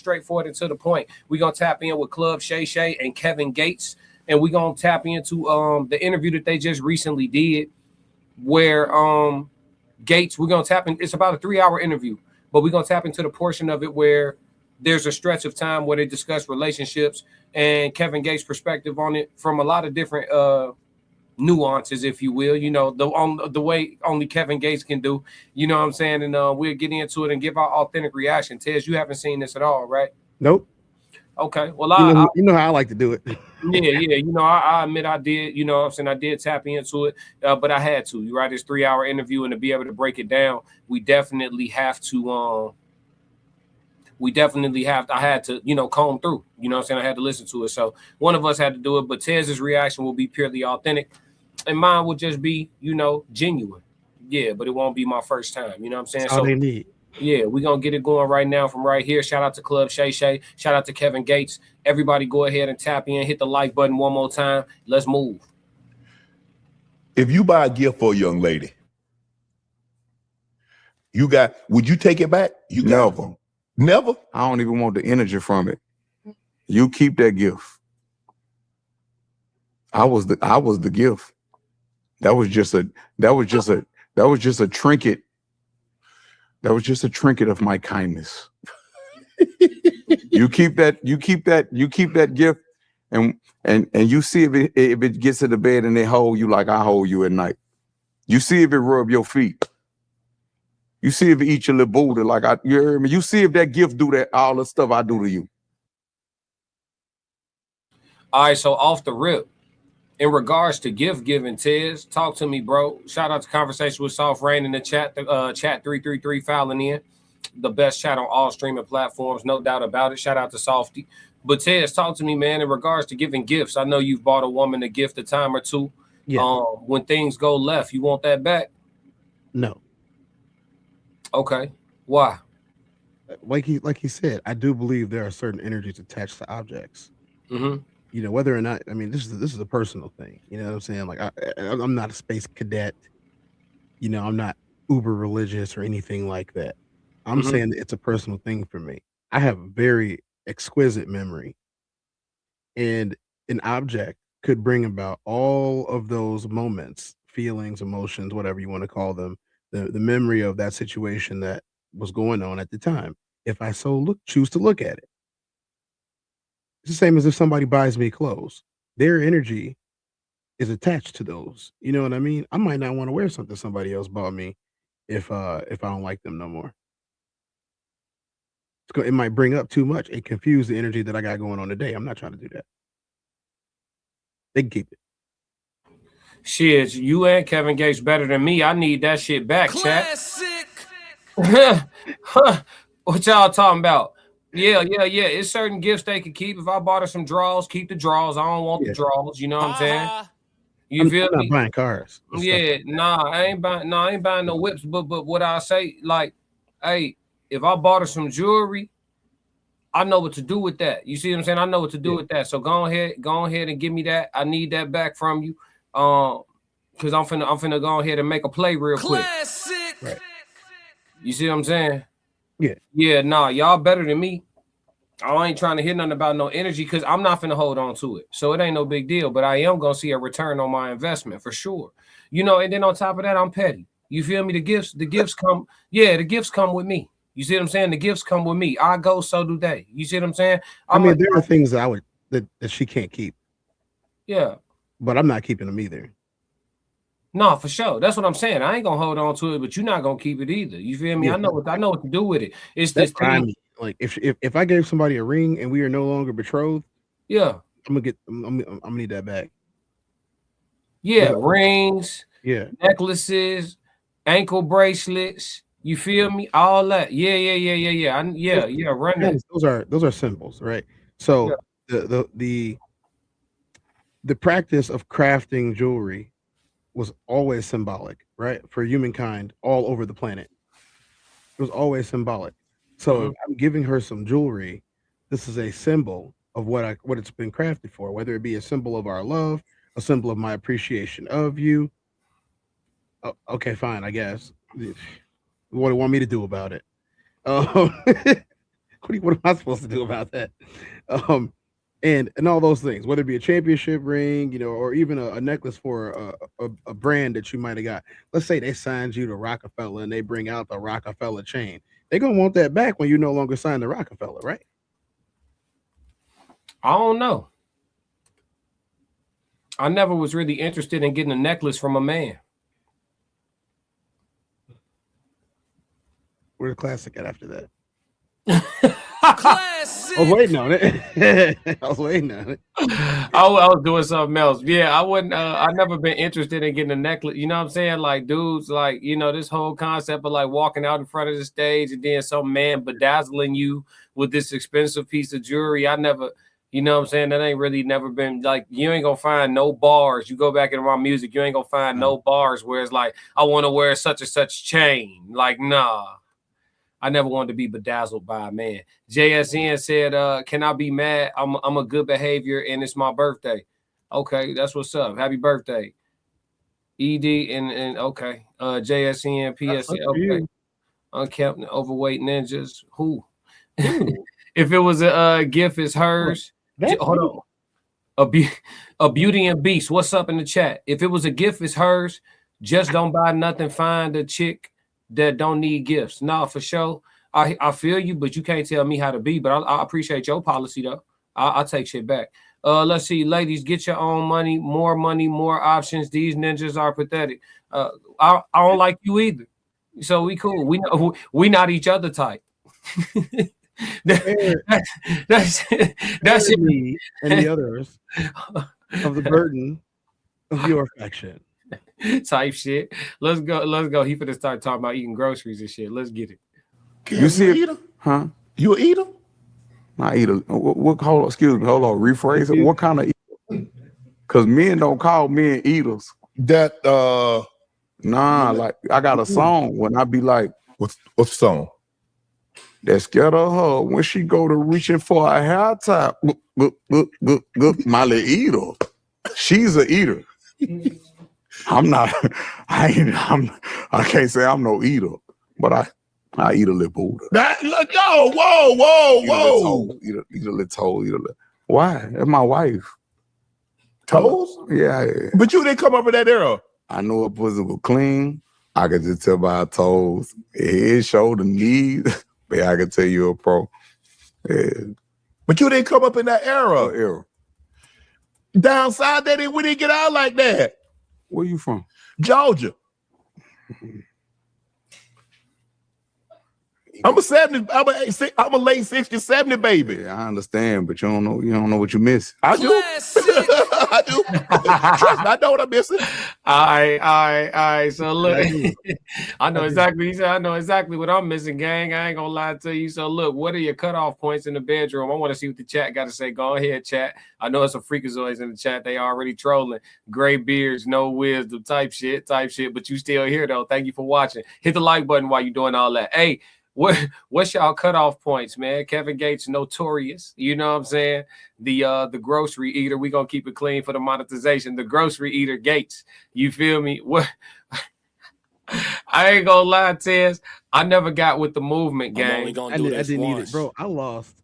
straightforward and to the point. We're gonna tap in with Club Shay Shay and Kevin Gates, and we're gonna tap into the interview that they just recently did, where Gates, we're gonna tap in. It's about a 3-hour interview, but we're gonna tap into the portion of it where there's a stretch of time where they discuss relationships and Kevin Gates' perspective on it from a lot of different nuances, if you will, the way only Kevin Gates can do, you know what I'm saying? And we'll get into it and give our authentic reaction. Tez, you haven't seen this at all, right? Nope. Okay. Well, you know how I like to do it. Yeah. I admit I did, you know what I'm saying? I did tap into it, but I had to. You're right. It's 3-hour interview, and to be able to break it down, we definitely have to, I had to, comb through, you know what I'm saying? I had to listen to it. So one of us had to do it, but Tez's reaction will be purely authentic, and mine will just be, genuine. Yeah, but it won't be my first time, you know what I'm saying? That's all they need. Yeah, we're going to get it going right now from right here. Shout out to Club Shay Shay. Shout out to Kevin Gates. Everybody go ahead and tap in. Hit the like button one more time. Let's move. If you buy a gift for a young lady, would you take it back? Never? I don't even want the energy from it. You keep that gift. I was the gift. That was just a trinket. That was just a trinket of my kindness. You keep that gift, and you see if it gets to the bed and they hold you like I hold you at night. You see if it rub your feet. You see if it eat your little booty like you hear me. You see if that gift do that all the stuff I do to you. All right, so off the rip, in regards to gift giving, Tez, talk to me, bro. Shout out to Conversation with Soft Rain in the chat, chat 333 filing in. The best chat on all streaming platforms, no doubt about it. Shout out to Softy. But Tez, talk to me, man, in regards to giving gifts. I know you've bought a woman a gift a time or two. Yeah. When things go left, you want that back? No. Okay. Why? Like he said, I do believe there are certain energies attached to objects. Mm-hmm. Whether or not, I mean, this is a personal thing. You know what I'm saying? Like I'm not a space cadet. I'm not uber religious or anything like that. I'm saying that it's a personal thing for me. I have a very exquisite memory, and an object could bring about all of those moments, feelings, emotions, whatever you want to call them, the memory of that situation that was going on at the time, if I choose to look at it. It's the same as if somebody buys me clothes. Their energy is attached to those. You know what I mean? I might not want to wear something somebody else bought me if I don't like them no more. It might bring up too much and confuse the energy that I got going on today. I'm not trying to do that. They can keep it. Shit, you and Kevin Gates better than me. I need that shit back, Classic. Chat. What y'all talking about? Yeah. It's certain gifts they could keep. If I bought her some drawers, keep the drawers. I don't want the drawers. You know what I'm saying? You feel me? I'm not buying cars. Yeah, I ain't buying no whips. But what I say, like, hey, if I bought her some jewelry, I know what to do with that. You see what I'm saying? I know what to do with that. So go ahead and give me that. I need that back from you. Because I'm finna go ahead and make a play real quick. Right. You see what I'm saying? Yeah. Yeah, y'all better than me. I ain't trying to hear nothing about no energy because I'm not finna hold on to it. So it ain't no big deal. But I am gonna see a return on my investment for sure. And then on top of that, I'm petty. You feel me? The gifts come. Yeah, the gifts come with me. You see what I'm saying? The gifts come with me. I go, so do they. You see what I'm saying? There are things that that she can't keep. Yeah. But I'm not keeping them either. No, for sure. That's what I'm saying. I ain't gonna hold on to it, but you're not gonna keep it either. You feel me? Yeah. I know what to do with it. It's this thing. Like if I gave somebody a ring and we are no longer betrothed, yeah, I'm gonna need that back. Yeah, rings, yeah, necklaces, ankle bracelets. You feel me? All that. Yeah. Run that. Those are symbols, right? So the practice of crafting jewelry was always symbolic, right? For humankind all over the planet. It was always symbolic. So if I'm giving her some jewelry, this is a symbol of what it's been crafted for, whether it be a symbol of our love, a symbol of my appreciation of you. Oh, okay, fine, I guess. What do you want me to do about it? what am I supposed to do about that? And all those things, whether it be a championship ring, or even a necklace for a brand that you might have got. Let's say they signed you to Rockefeller and they bring out the Rockefeller chain. They're gonna want that back when you no longer sign to Rockefeller, right? I don't know. I never was really interested in getting a necklace from a man. Where's the classic at after that? Classic. I was waiting on it. I was doing something else. Yeah, I wouldn't. I've never been interested in getting a necklace. You know what I'm saying? Like dudes, like this whole concept of like walking out in front of the stage and then some man bedazzling you with this expensive piece of jewelry. I never. You know what I'm saying? That ain't really never been like, you ain't gonna find no bars. You go back into my music, you ain't gonna find no bars where it's like, I want to wear such and such chain. Like, nah. I never wanted to be bedazzled by a man. JSN said, can I be mad? I'm a good behavior and it's my birthday. Okay, that's what's up. Happy birthday. ED and okay. JSN, PSN, okay. Unkept and overweight ninjas. Who? If it was a gift, it's hers. Hold on. A Beauty and Beast. What's up in the chat? If it was a gift, it's hers. Just don't buy nothing. Find a chick that don't need gifts. Nah, for sure. I feel you, but you can't tell me how to be. But I appreciate your policy though. I'll take shit back. Let's see, ladies, get your own money, more options. These ninjas are pathetic. I don't like you either. So we cool. We not each other type. That's me and the others of the burden of your affection. Type shit. Let's go. He finna start talking about eating groceries and shit. Let's get it. You see it? Eater? Huh? You an eater? I eat a what? Hold on, excuse me. Hold on. Rephrase it. What kind of eater? Because men don't call men eaters. That nah, like I got a song when I be like, what's the song? That scared of her when she go to reaching for a hair tie. My little eater. She's a eater. I'm not. I can't say I'm no eater, but I eat a little Buddha. Whoa. Eat a little toe. Why? That's my wife. Toes? Yeah. But you didn't come up in that era. I know her pussy was clean. I could just tell by her toes, head, shoulder, knees. But I can tell you a pro. Yeah. But you didn't come up in that era. Down south, we didn't get out like that. Where you from? Georgia. I'm a late 60, 70 baby. Yeah, I understand, but you don't know what you miss. I do. I do. Trust me, I know what I'm missing. All right. So look, I know exactly. He said, I know exactly what I'm missing, gang. I ain't gonna lie to you. So look, what are your cutoff points in the bedroom? I want to see what the chat got to say. Go ahead, chat. I know it's some freakazoids in the chat. They already trolling. Gray beards, no wisdom, type shit. But you still here though. Thank you for watching. Hit the like button while you're doing all that. Hey. What's y'all cutoff points, man? Kevin Gates, notorious. You know what I'm saying? The grocery eater. We gonna keep it clean for the monetization. The grocery eater Gates. You feel me? What? I ain't gonna lie, Tez. I never got with the movement, gang. I didn't need it, bro. I lost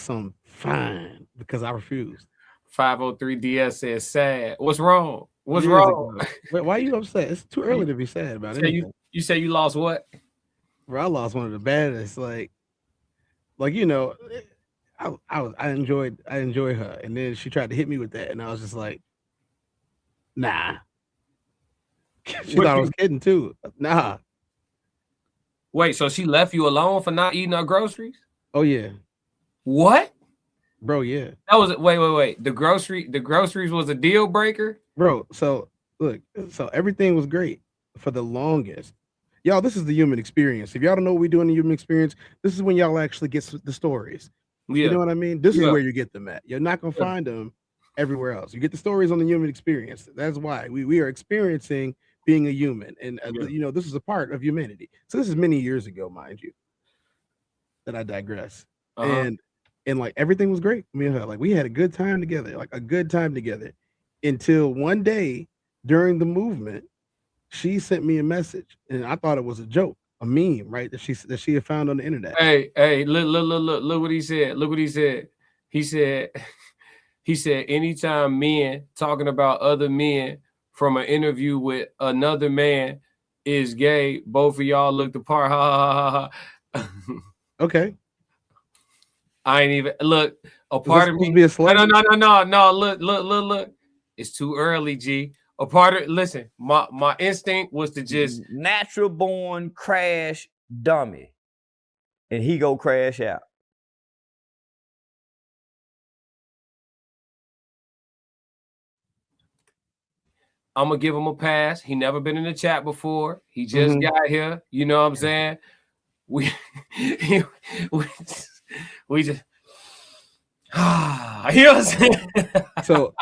some fine because I refused. 503 DS says sad. What's wrong? What's wrong? Wait, why are you upset? It's too early to be sad about it. You say you lost what? Bro, I lost one of the baddest. Like I enjoyed her, and then she tried to hit me with that, and I was just like, nah. She thought I was kidding too. Nah. Wait, so she left you alone for not eating her groceries? Oh yeah. What? Bro, yeah. That was wait. The groceries was a deal breaker? Bro, so look, so everything was great for the longest. Y'all, this is the human experience. If y'all don't know what we do in the human experience, this is when y'all actually get the stories. You know what I mean? This is where you get them at. You're not going to find them everywhere else. You get the stories on the human experience. That's why we are experiencing being a human. And, this is a part of humanity. So this is many years ago, mind you, that I digress. And like everything was great. I mean, like we had a good time together, until one day during the movement, she sent me a message and I thought it was a joke. a meme, right? That she had found on the internet. Hey, look what he said. Look what he said. He said, anytime men talking about other men from an interview with another man is gay, both of y'all looked apart. Ha ha ha ha. Okay. I ain't even look. A part of me. Be a no. Look. It's too early, G. A part of listen. My instinct was to just natural born crash dummy, and he go crash out. I'm gonna give him a pass. He never been in the chat before. He just got here. You know what I'm saying? We just you know what I'm saying? So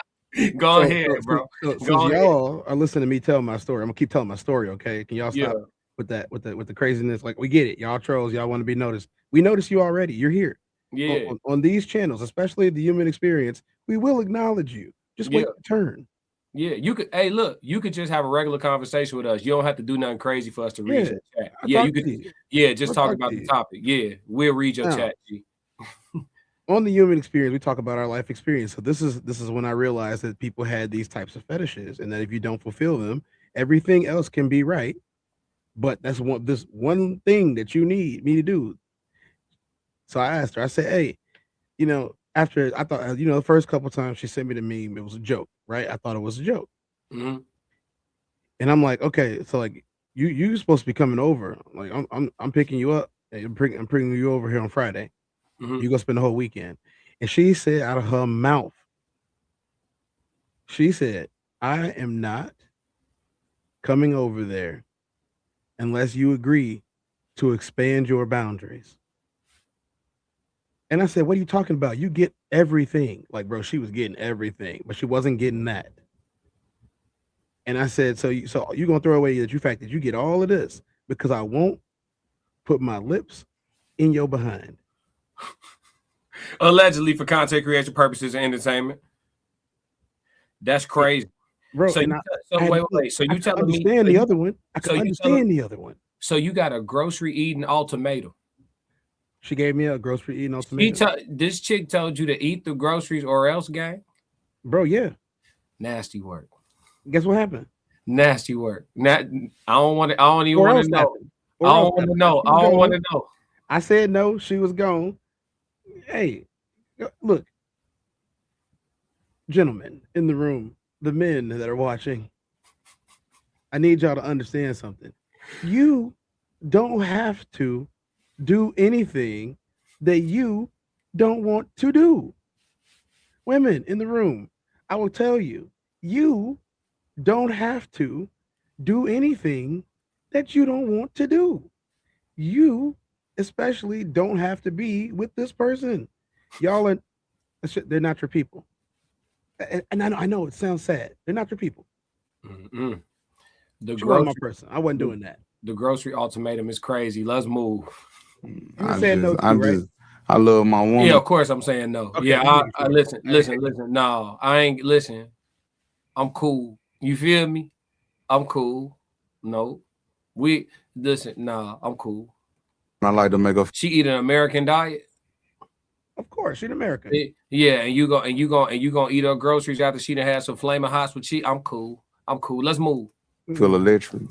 go ahead, bro. So y'all are listening to me tell my story. I'm gonna keep telling my story, okay? Can y'all stop with the craziness? Like, we get it, y'all trolls, y'all want to be noticed. We noticed you already. You're here. Yeah. On these channels, especially the Human Experience, we will acknowledge you. Just wait your turn. Yeah, you could. Hey, look, you could just have a regular conversation with us. You don't have to do nothing crazy for us to read your chat. Yeah, you could. Just talk about the topic. Yeah, we'll read your chat. G. On the Human Experience, we talk about our life experience. So this is when I realized that people had these types of fetishes, and that if you don't fulfill them, everything else can be right. But that's this one thing that you need me to do. So I asked her. I said, "Hey, you know." After I thought, the first couple times she sent me the meme, it was a joke, right? I thought it was a joke, and I'm like, okay, so like you're supposed to be coming over. Like I'm picking you up. I'm bringing you over here on Friday. You're gonna spend the whole weekend. And she said out of her mouth, she said, "I am not coming over there unless you agree to expand your boundaries." And I said, "What are you talking about? You get everything." Like, bro, she was getting everything, but she wasn't getting that. And I said, so you're gonna throw away the fact that you get all of this because I won't put my lips in your behind. Allegedly for content creation purposes and entertainment. That's crazy, bro. So wait. So you telling me the other one? I can understand the other one. So you got a grocery eating ultimatum. She gave me a grocery eating ultimatum. This chick told you to eat the groceries or else, gang? Bro, yeah. Nasty work. Guess what happened? Nasty work. I don't even want to know. I don't want to know. I said no. She was gone. Hey, look. Gentlemen in the room, the men that are watching, I need y'all to understand something. You don't have to do anything that you don't want to do. Women in the room, I will tell you, you don't have to do anything that you don't want to do. You especially don't have to be with this person. Y'all are, they're not your people. And I know it sounds sad. They're not your people. The grocery, my person. I wasn't doing that. The grocery ultimatum is crazy. Let's move. I love my woman. Yeah, of course I'm saying no. Okay, yeah, I listen. No, I ain't listen. I'm cool. You feel me? I'm cool. No, we listen. Nah, I'm cool. I like to make She eat an American diet. Of course, she's American. Yeah, and you gonna eat her groceries after she done had some flaming hots with cheese. I'm cool. Let's move. Feel electric.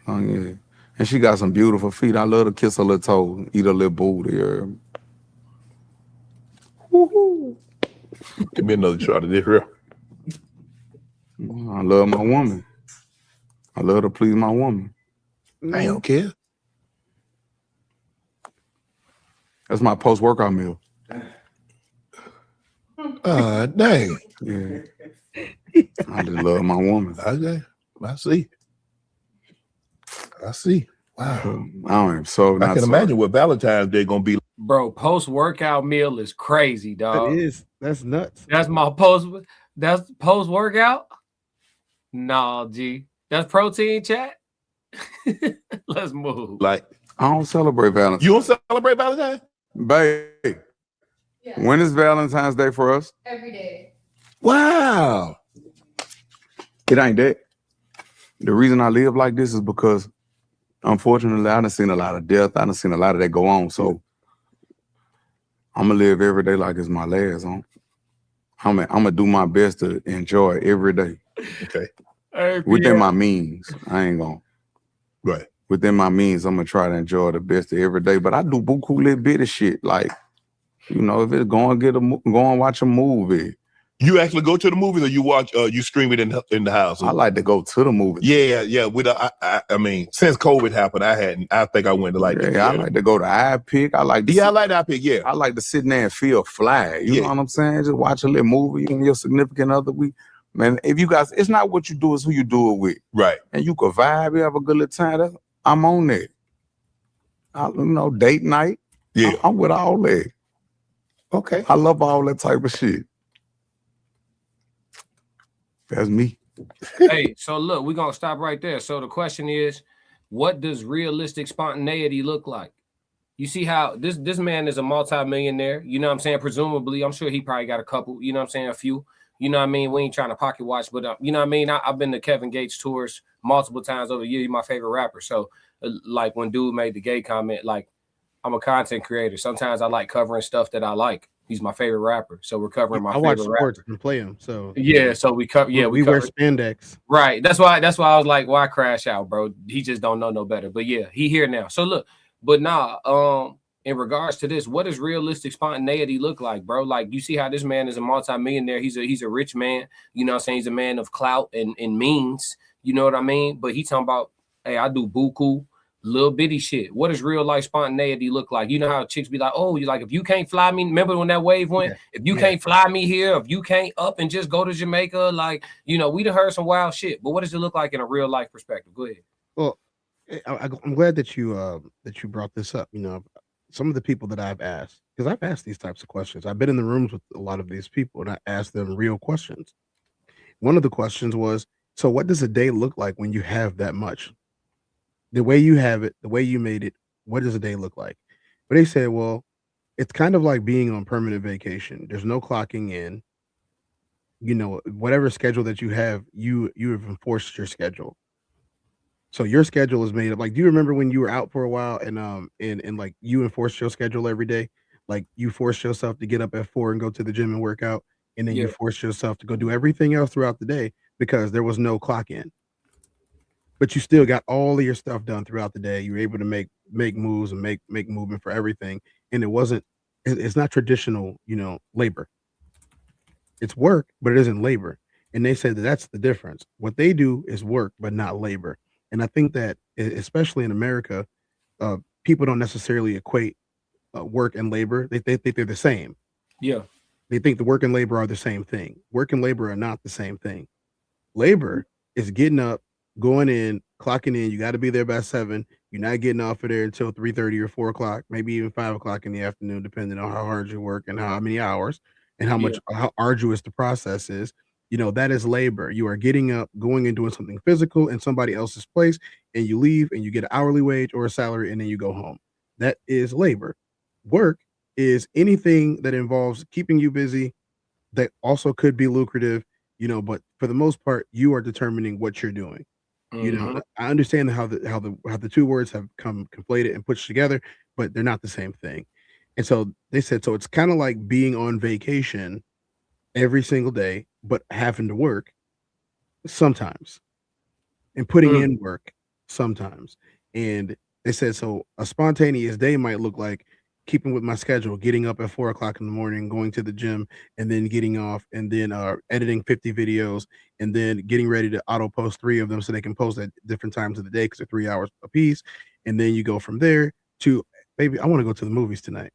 Oh yeah. And she got some beautiful feet. I love to kiss her little toe, eat her little booty. Woo-hoo. Give me another shot of this real. I love my woman. I love to please my woman. I don't care. That's my post-workout meal. Dang. Yeah. I just love my woman. Okay. I see. Wow. I am so I can imagine what Valentine's Day gonna be. Bro, post-workout meal is crazy, dog. That is. That's nuts. That's my post-workout? Nah, G. That's protein, chat. Let's move. Like, I don't celebrate Valentine's. You don't celebrate Valentine's? Babe. Yeah. When is Valentine's Day for us? Every day. Wow. It ain't that. The reason I live like this is because unfortunately, I done seen a lot of death. I done seen a lot of that go on. So I'm gonna live every day like it's my last. I'm gonna do my best to enjoy every day. Okay. Hey, Within Pierre. my means. I ain't gonna. Right. Within my means, I'm gonna try to enjoy the best of every day. But I do buku little bit of shit. Like, you know, if it's go and watch a movie. You actually go to the movies, or you watch? You stream it in the house? I like to go to the movies. Yeah. I mean, since COVID happened, I think I went to like. I like to go to iPick. I like. I like the iPick. Yeah. I like to sit there and feel fly. You know what I'm saying? Just watch a little movie and your significant other. Man, if you guys, it's not what you do, it's who you do it with. Right. And you can vibe, you have a good little time. I'm on that. Date night. Yeah. I'm with all that. Okay. I love all that type of shit. That's me. Hey, so look, we're gonna stop right there. So the question is, what does realistic spontaneity look like? You see how this man is a multi-millionaire, you know what I'm saying? Presumably, I'm sure he probably got a couple, you know what I'm saying, a few. You know what I mean? We ain't trying to pocket watch, but you know what I mean? I've been to Kevin Gates tours multiple times over the year. He's my favorite rapper. So like when dude made the gay comment, like I'm a content creator. Sometimes I like covering stuff that I like. He's my favorite rapper. So we're covering my favorite rapper. And play him. So yeah, so we cover we wear spandex. Right. That's why I was like, why crash out, bro? He just don't know no better. But yeah, he here now. So look, but in regards to this, what does realistic spontaneity look like, bro? Like you see how this man is a multi-millionaire. He's a rich man, you know what I'm saying? He's a man of clout and means, you know what I mean? But he talking about, hey, I do buku, little bitty shit. What does real life spontaneity look like? You know how chicks be like, oh, you like if you can't fly me, remember when that wave went? Yeah. If you can't fly me here, if you can't up and just go to Jamaica, like, you know, we done heard some wild shit. But what does it look like in a real life perspective? Go ahead. Well, I'm glad that you brought this up. You know, some of the people that I've asked, because I've asked these types of questions. I've been in the rooms with a lot of these people and I asked them real questions. One of the questions was, so what does a day look like when you have that much? The way you have it, the way you made it, what does a day look like? But they said, well, it's kind of like being on permanent vacation. There's no clocking in. You know, whatever schedule that you have have enforced your schedule. So your schedule is made up. Like, do you remember when you were out for a while and like you enforced your schedule every day? Like you forced yourself to get up at 4 and go to the gym and work out, and then you forced yourself to go do everything else throughout the day because there was no clock in. But you still got all of your stuff done throughout the day. You were able to make moves and make movement for everything. And it's not traditional, you know, labor. It's work, but it isn't labor. And they said that that's the difference. What they do is work, but not labor. And I think that, especially in America, people don't necessarily equate work and labor. They think they're the same. Yeah. They think the work and labor are the same thing. Work and labor are not the same thing. Labor is getting up, going in, clocking in. You got to be there by 7. You're not getting off of there until 3:30 or 4 o'clock, maybe even 5 o'clock in the afternoon, depending on how hard you work and how many hours and how arduous the process is. You know, that is labor. You are getting up, going and doing something physical in somebody else's place, and you leave and you get an hourly wage or a salary, and then you go home. That is labor. Work is anything that involves keeping you busy that also could be lucrative, you know, but for the most part, you are determining what you're doing. You know, I understand how the two words have come conflated and pushed together, but they're not the same thing. And so they said, so it's kind of like being on vacation every single day, but having to work sometimes and putting in work sometimes. And they said, so a spontaneous day might look like keeping with my schedule, getting up at 4 o'clock in the morning, going to the gym, and then getting off, and then editing 50 videos, and then getting ready to auto post 3 of them so they can post at different times of the day because they're 3 hours a piece. And then you go from there to, baby, I want to go to the movies tonight.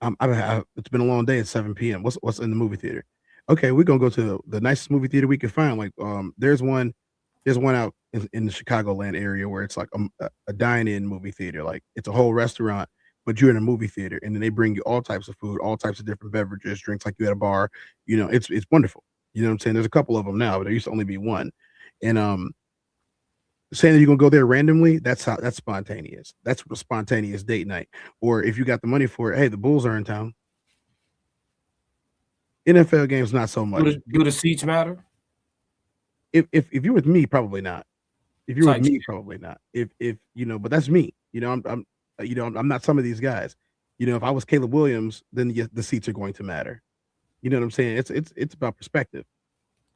It's been a long day at 7 p.m. What's in the movie theater? Okay, we're gonna go to the nicest movie theater we can find. Like, there's one out in the Chicagoland area where it's like a dine-in movie theater. Like, it's a whole restaurant, but you're in a movie theater, and then they bring you all types of food, all types of different beverages, drinks, like you at a bar. You know, it's wonderful. You know what I'm saying? There's a couple of them now, but there used to only be one. And saying that you're gonna go there randomly, that's spontaneous. That's a spontaneous date night. Or if you got the money for it, hey, the Bulls are in town. NFL games, not so much. Do the seats matter? If you're with me, probably not. If you're with Type me, shit. probably not. If you know, but that's me. You know, I'm not some of these guys. You know, if I was Caleb Williams, then the seats are going to matter. You know what I'm saying? It's about perspective.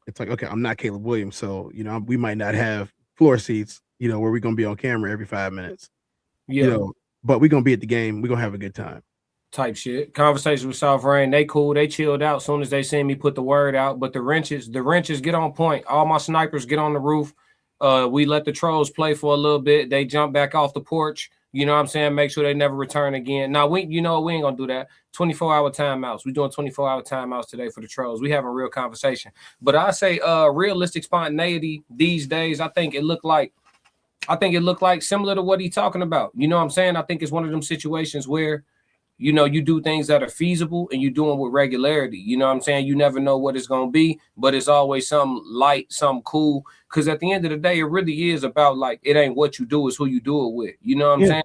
It's like, okay, I'm not Caleb Williams, so you know, we might not have floor seats, you know, where we're gonna be on camera every 5 minutes. Yeah. You know, but we're gonna be at the game, we're gonna have a good time. Type shit. Conversation with South Rain, they cool, they chilled out as soon as they seen me put the word out. But the wrenches get on point. All my snipers get on the roof. We let the trolls play for a little bit. They jump back off the porch. You know what I'm saying? Make sure they never return again. Now we ain't gonna do that. 24-hour timeouts. We're doing 24-hour timeouts today for the trolls. We having a real conversation. But I say realistic spontaneity these days, I think it looked like similar to what he's talking about. You know what I'm saying? I think it's one of them situations where, you know, you do things that are feasible and you do them with regularity. You know what I'm saying? You never know what it's going to be, but it's always something light, something cool. Because at the end of the day, it really is about, like, it ain't what you do, it's who you do it with. You know what I'm saying?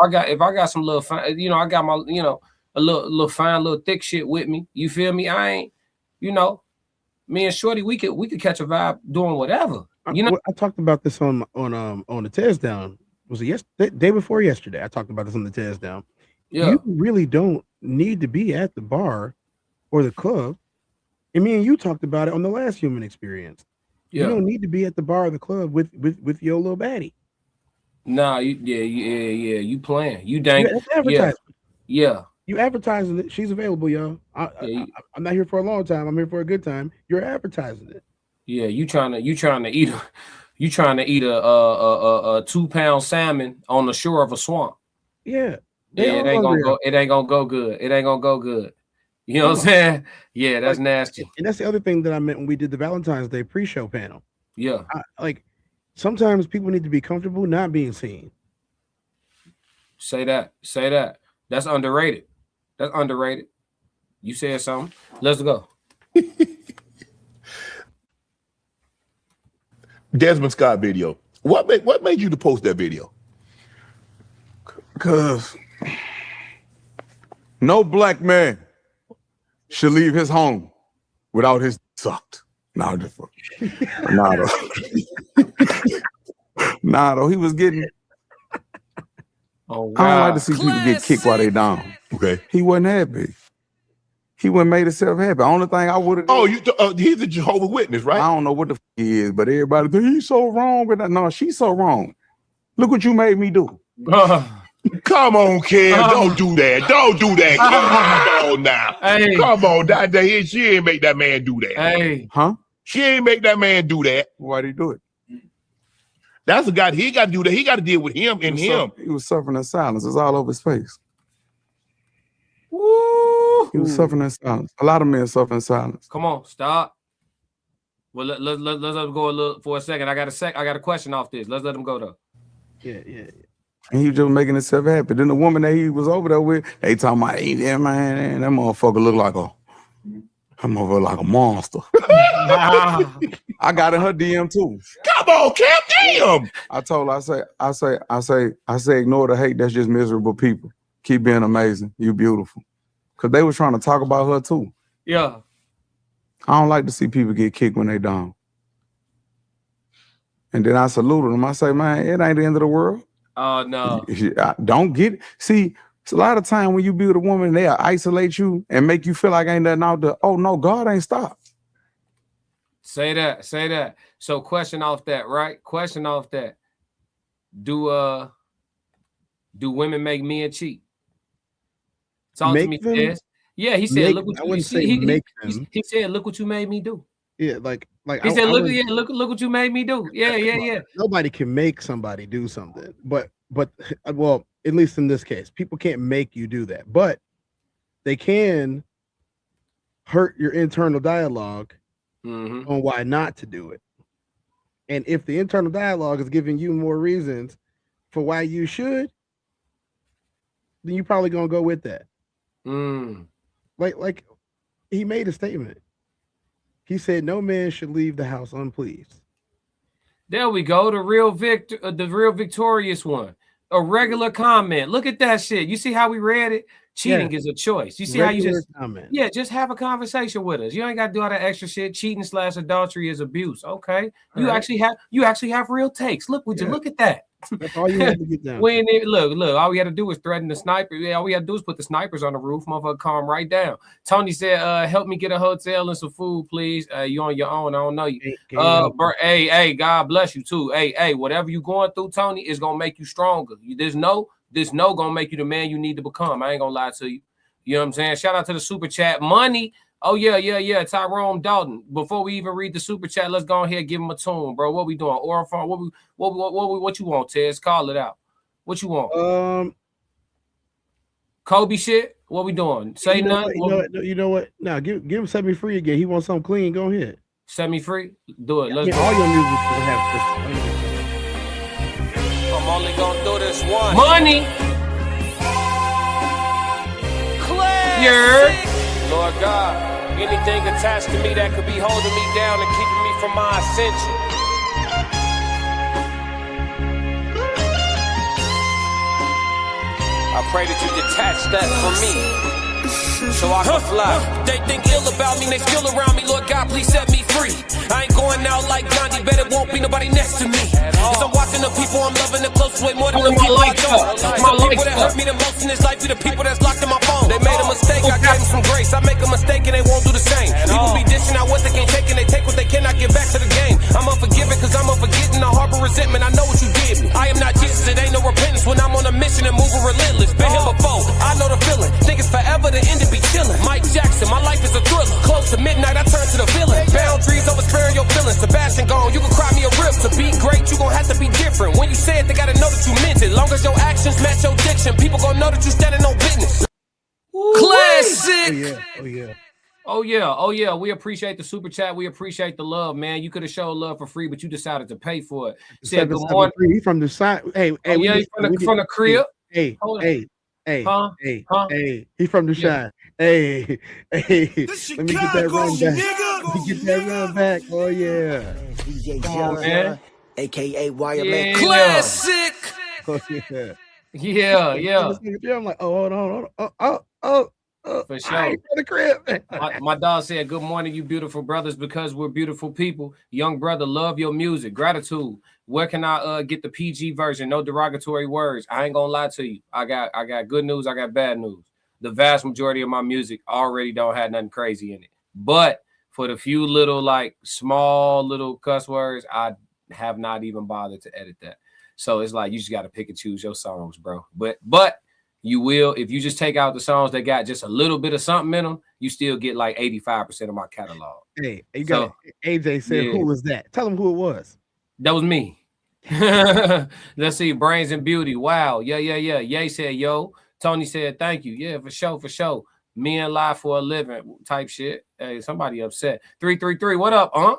Like, if I got some little fine, you know, I got my, you know, a little fine, little thick shit with me. You feel me? I ain't, you know, me and Shorty, we could catch a vibe doing whatever. You know, I talked about this on the Tez Down. Was it yesterday? Day before yesterday? I talked about this on the Tez Down. yeah. You really don't need to be at the bar or the club. And me and you talked about it on the last Human Experience. Yeah. You don't need to be at the bar or the club with your little baddie. Nah, you playing. You dang. Yeah, that's advertising. Yeah. You advertising it. She's available, y'all. I'm not here for a long time. I'm here for a good time. You're advertising it. Yeah, you trying to eat a 2-pound salmon on the shore of a swamp. Yeah. Yeah, it ain't gonna go good. It ain't gonna go good. You know what I'm saying? Yeah, that's nasty. And that's the other thing that I meant when we did the Valentine's Day pre-show panel. Yeah. Like sometimes people need to be comfortable not being seen. Say that. That's underrated. You said something. Let's go. Desmond Scott video. What made you to post that video? Because no black man should leave his home without his sucked. Nah, though. He was getting. Oh, I don't like to see people get kicked while they down. Okay. He wasn't happy. He wouldn't made himself happy. Only thing I would have. Oh, he's a Jehovah's Witness, right? I don't know what the he is, but everybody think he's so wrong with that. No, she's so wrong. Look what you made me do. Come on, kid. Don't do that. Don't do that. Come on now. Hey. Come on. She ain't make that man do that. Hey. Huh? She ain't make that man do that. Why'd he do it? That's a guy. He got to do that. He got to deal with him and him. He was suffering in silence. It's all over his face. Woo. He was suffering in silence. A lot of men suffer in silence. Come on, stop. Well, let's let him go a little for a second. I got a question off this. Let's let him go though. Yeah. And he was just making himself happy. Then the woman that he was over there with, they talking about, hey, that man, and that motherfucker look like a monster. I got in her DM too. Come on, Cap. Damn. I told her, I say, ignore the hate. That's just miserable people. Keep being amazing. You beautiful. Because they was trying to talk about her too. Yeah. I don't like to see people get kicked when they down. And then I saluted them. I say, man, it ain't the end of the world. Oh, no. Don't get it. See, it's a lot of time when you be with a woman, they'll isolate you and make you feel like ain't nothing out there. Oh, no, God ain't stopped. Say that. So question off that, right? Do women make men cheat? Talk to me, Tez. Yeah, he said, look what you he said, look what you made me do. Yeah, like he said, look what you made me do. Yeah. Nobody can make somebody do something, but well, at least in this case, people can't make you do that, but they can hurt your internal dialogue on why not to do it. And if the internal dialogue is giving you more reasons for why you should, then you're probably gonna go with that. Like he made a statement. He said no man should leave the house unpleased. There we go. The real victorious one. A regular comment. Look at that shit. You see how we read it? Cheating is a choice. You see how you Regular just comment. yeah, just have a conversation with us. You ain't got to do all that extra shit. Cheating / adultery is abuse. Okay, you actually have real takes. Look, would you look at that? That's all you had to get down. Look, all we had to do was threaten the sniper. Yeah, all we had to do was put the snipers on the roof. Motherfucker, calm right down. Tony said, help me get a hotel and some food, please. You on your own. I don't know you. Hey, God bless you too. Hey, whatever you going through, Tony, is gonna make you stronger. This no gonna make you the man you need to become. I ain't gonna lie to you. You know what I'm saying? Shout out to the super chat. Money. Oh, yeah. Tyrone Dalton. Before we even read the super chat, let's go ahead and give him a tune, bro. What we doing? Oraphone? What you want, Tez? Call it out. What you want? Kobe shit? What we doing? Say nothing. You know what? Now give him Set Me Free again. He wants something clean. Go ahead. Set Me Free? Do it. Let's all your music will have I'm only gonna do this once. Money. Classic. Lord God, anything attached to me that could be holding me down and keeping me from my ascension. I pray that you detach that from me, so I can fly. They think ill about me, they still around me. Lord God, please set me free. I ain't going out like Gandhi, bet it won't be nobody next to me. Cause I'm watching the people I'm loving the close way more than the people I don't. The people that hurt me the most in this life be the people that's locked in my phone. They made a mistake, I gave them some grace. I make a mistake and they won't do the same. People be dishing out what they can't take and they take what they cannot get back to the game. I'm unforgiving cause I'm unforgetting. I harbor resentment, I know what you did me. I am not Jesus, it ain't no repentance when I'm on a mission and moving relentless. Been here before, I know the feeling. Think it's forever, the end to be chilling. Mike Jackson, my life is a thriller. Close to midnight, I turn to the villain. Boundaries over sparing your feelings. Sebastian gone, you can cry me a rip. To be great, you gon' have to be different. When you say it, they gotta know that you meant it. Long as your actions match your diction, people gon' know that you standing on business. Classic. Oh yeah. We appreciate the super chat. We appreciate the love, man. You could have showed love for free, but you decided to pay for it. Said good morning. He from the side. Hey, he's from the crib. Hey. He from the shine. Hey. Let me get that run back. Let me get that run back. Oh yeah. DJ John, aka Wireman. Classic. Oh yeah. Yeah. I'm like, hold on. For sure. For the crib. My dog said, good morning, you beautiful brothers, because we're beautiful people. Young brother, love your music. Gratitude. Where can I get the PG version? No derogatory words. I ain't gonna lie to you. I got good news. I got bad news. The vast majority of my music already don't have nothing crazy in it. But for the few little, like, small little cuss words, I have not even bothered to edit that. So it's like you just got to pick and choose your songs, bro. But you will, if you just take out the songs that got just a little bit of something in them, you still get like 85% of my catalog. Hey, you got AJ said, who was that? Tell him who it was. That was me. Let's see. Brains and Beauty. Wow. Yeah. Ye said, yo. Tony said, thank you. Yeah, for sure. Me and live for a living type shit. Hey, somebody upset. 333. What up, huh?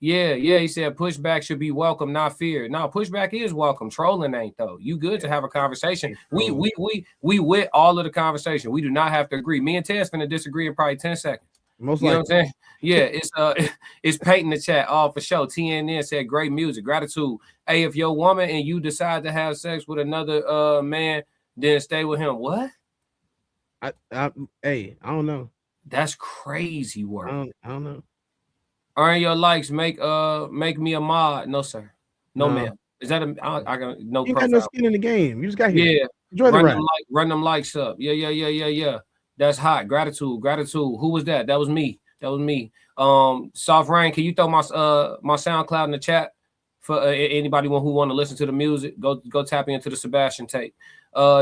Yeah. He said pushback should be welcome, not feared. No, pushback is welcome. Trolling ain't though. You good to have a conversation. We with all of the conversation. We do not have to agree. Me and Tez finna disagree in probably 10 seconds. Most you likely. Know what I'm saying? Yeah, it's painting the chat. All for sure. TNN said great music. Gratitude. Hey, if your woman and you decide to have sex with another man, then stay with him. What? I don't know. That's crazy work. I don't know. Earn your likes. Make me a mod. No, sir. No, ma'am. Is that I got no you profile. got no skin in the game. You just got here. Yeah. Enjoy the ride. Run them likes up. Yeah. That's hot. Gratitude. Who was that? That was me. Soft Rain, can you throw my SoundCloud in the chat for anybody who want to listen to the music? Go tap into the Sebastian tape.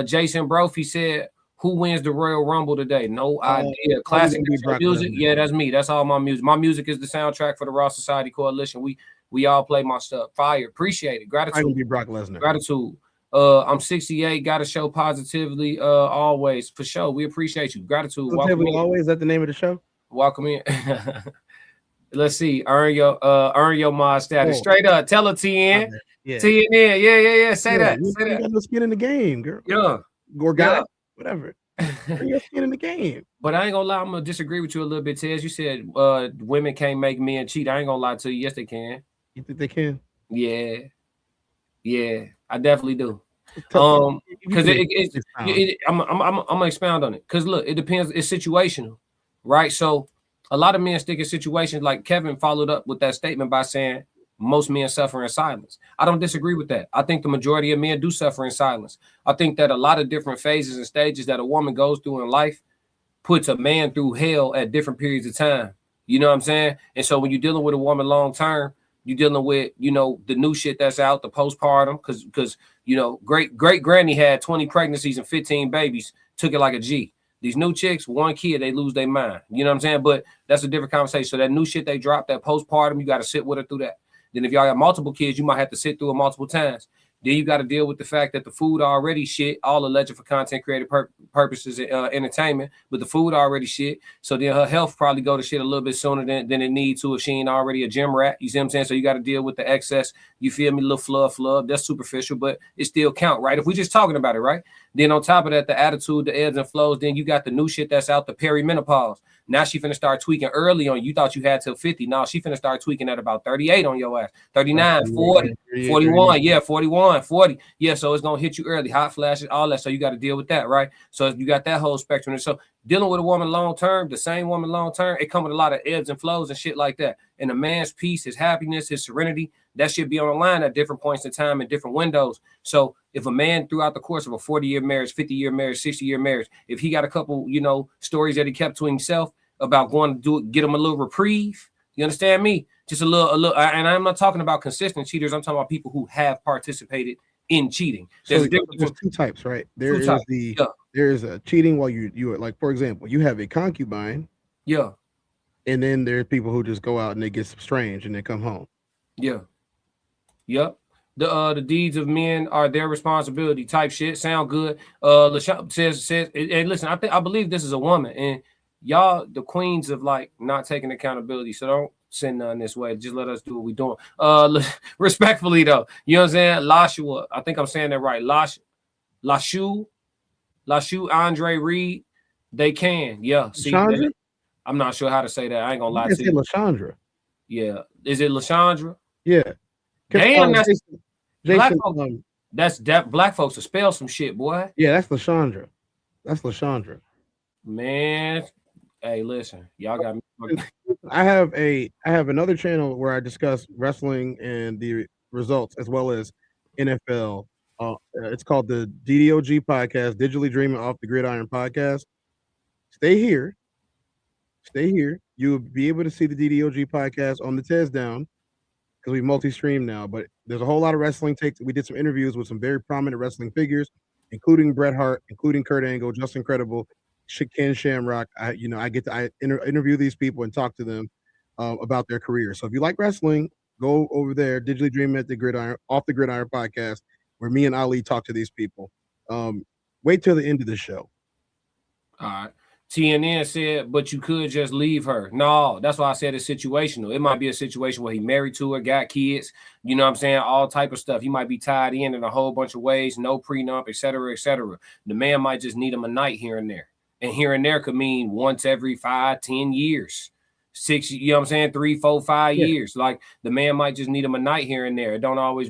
Jason Brophy said, who wins the Royal Rumble today? No idea. Classic music. Yeah, that's me. That's all my music. My music is the soundtrack for the Raw Society Coalition. We all play my stuff. Fire. Appreciate it. Gratitude. I'm gonna be Brock Lesnar. Gratitude. I'm 68. Got to show positively always. For sure. We appreciate you. Gratitude. Positively always. Is that the name of the show? Welcome in. Let's see. Earn your mod status. Straight up. Tell her TN. Yeah. TN. Yeah. Say that. You got no skin in the game, girl. Yeah. Or God, whatever. Bring your skin in the game. But I ain't gonna lie, I'm gonna disagree with you a little bit, Tez. You said women can't make men cheat. I ain't gonna lie to you. Yes, they can. You think they can? Yeah. I definitely do. Because I'm gonna expound on it. Because look, it depends. It's situational, right? So a lot of men stick in situations like Kevin followed up with that statement by saying most men suffer in silence. I don't disagree with that. I think the majority of men do suffer in silence. I think that a lot of different phases and stages that a woman goes through in life puts a man through hell at different periods of time. You know what I'm saying? And so when you're dealing with a woman long term, you're dealing with, you know, the new shit that's out, the postpartum, because you know, great granny had 20 pregnancies and 15 babies, took it like a G. These new chicks, one kid, they lose their mind. You know what I'm saying? But that's a different conversation. So that new shit they drop, that postpartum, you got to sit with her through that. Then if y'all have multiple kids, you might have to sit through it multiple times. Then you got to deal with the fact that the food already shit, all alleged for content creative purposes and entertainment, but the food already shit. So then her health probably go to shit a little bit sooner than it needs to if she ain't already a gym rat. You see what I'm saying? So you got to deal with the excess. You feel me? Little flub. That's superficial, but it still count, right? If we just talking about it, right? Then on top of that, the attitude, the ebbs and flows. Then you got the new shit that's out, the perimenopause. Now she finna start tweaking early on. You thought you had till 50. Now she finna start tweaking at about 38 on your ass. 39, 40, 41. Yeah, 41, 40. Yeah, so it's gonna hit you early. Hot flashes, all that. So you got to deal with that, right? So you got that whole spectrum. And so dealing with a woman long term, the same woman long term, it comes with a lot of ebbs and flows and shit like that. And a man's peace, his happiness, his serenity, that should be on the line at different points in time and different windows. So if a man throughout the course of a 40-year marriage, 50-year marriage, 60-year marriage, if he got a couple, you know, stories that he kept to himself about going to do it, get him a little reprieve, you understand me? Just a little, and I'm not talking about consistent cheaters. I'm talking about people who have participated in cheating. There's two types, right? There is a cheating while you are, like, for example, you have a concubine. Yeah. And then there are people who just go out and they get strange and they come home. Yeah. Yep. The deeds of men are their responsibility type shit. Sound good. LaShawn says, and listen, I believe this is a woman, and y'all the queens of like not taking accountability. So don't send none this way. Just let us do what we doing. Respectfully though, you know what I'm saying? Lashua, I think I'm saying that right. Lashu, Andre Reed, they can. Yeah. See, I'm not sure how to say that. I ain't gonna lie to you. LaShandra. Yeah. Is it LaShandra? Yeah. Damn, that's black folks. That's black folks to spell some shit, boy. Yeah, that's LaShandra. That's LaShandra. Man, hey, listen, y'all got me. I have another channel where I discuss wrestling and the results as well as NFL. It's called the DDOG podcast, Digitally Dreaming Off the Gridiron podcast. Stay here. You'll be able to see the DDOG podcast on the Tez Down because we multi-stream now. But there's a whole lot of wrestling takes. We did some interviews with some very prominent wrestling figures, including Bret Hart, including Kurt Angle, Justin Credible, Ken Shamrock. I get to interview these people and talk to them about their careers. So if you like wrestling, go over there, Digitally Dreaming at the Gridiron, Off the Gridiron podcast, where me and Ali talk to these people. Wait till the end of the show. All right. TNN said, but you could just leave her. No, that's why I said it's situational. It might be a situation where he married to her, got kids, you know what I'm saying? All type of stuff. He might be tied in a whole bunch of ways, no prenup, et cetera, et cetera. The man might just need him a night here and there. And here and there could mean once every 5-10 years. 6, you know what I'm saying? 3, 4, 5 years. Like the man might just need him a night here and there. It always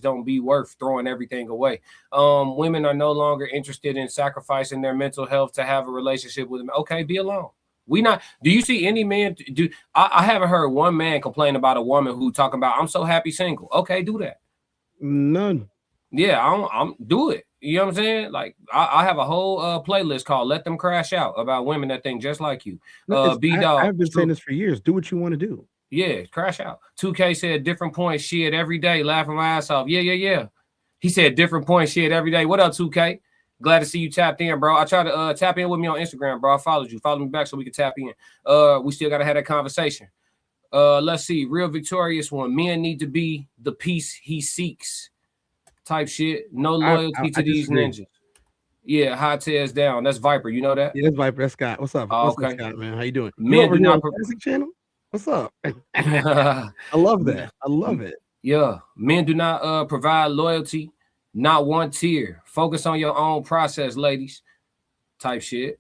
don't be worth throwing everything away. Women are no longer interested in sacrificing their mental health to have a relationship with them. Okay, be alone. Do you see any man I haven't heard one man complain about a woman who talking about I'm so happy single. Okay, do that. None. Yeah, I'm do it. You know what I'm saying? Like I have a whole playlist called "Let Them Crash Out" about women that think just like you. B-Dog, I've been saying this for years. Do what you want to do. Yeah, crash out. 2K said different points, shit every day, laughing my ass off. Yeah. He said different points, shit every day. What up, 2K? Glad to see you tapped in, bro. I try to tap in with me on Instagram, bro. I followed you. Follow me back so we can tap in. We still gotta have that conversation. Let's see. Real victorious one. Men need to be the peace he seeks. Type shit. No loyalty to these ninjas. Yeah, high Tez Down. That's Viper. You know that? Yeah, that's Viper. That's Scott. What's up? Oh, What's up, Scott, man? How you doing? Men do not classic channel. What's up? I love that. I love it. Yeah, men do not provide loyalty. Not one tier. Focus on your own process, ladies. Type shit.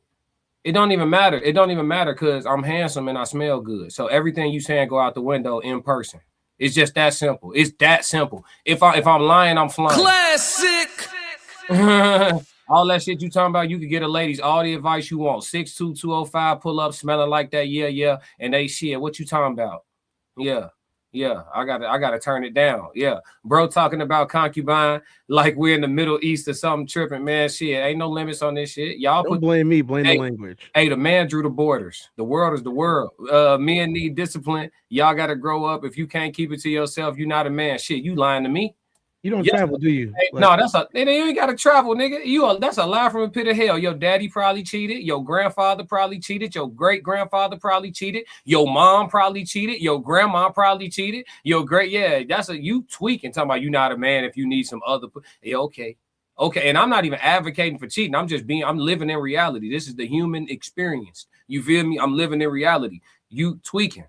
It don't even matter. It don't even matter because I'm handsome and I smell good. So everything you saying go out the window in person. It's just that simple. It's that simple. If I'm lying, I'm flying. Classic. All that shit you talking about, you could get a ladies all the advice you want. 6'2", 205, pull up, smelling like that, yeah. And they shit. What you talking about? Yeah. I gotta turn it down. Yeah. Bro talking about concubine like we're in the Middle East or something tripping, man. Shit. Ain't no limits on this shit. Y'all Don't blame me, blame the language. Hey, the man drew the borders. The world is the world. Men need discipline. Y'all gotta grow up. If you can't keep it to yourself, you're not a man. Shit, you lying to me. You don't travel, do you? Hey, no, you ain't gotta travel, nigga. That's a lie from a pit of hell. Your daddy probably cheated. Your grandfather probably cheated. Your great grandfather probably cheated. Your mom probably cheated. Your grandma probably cheated. Your you tweaking, talking about you not a man if you need some other. Yeah, okay. And I'm not even advocating for cheating. I'm living in reality. This is the human experience. You feel me? I'm living in reality. You tweaking.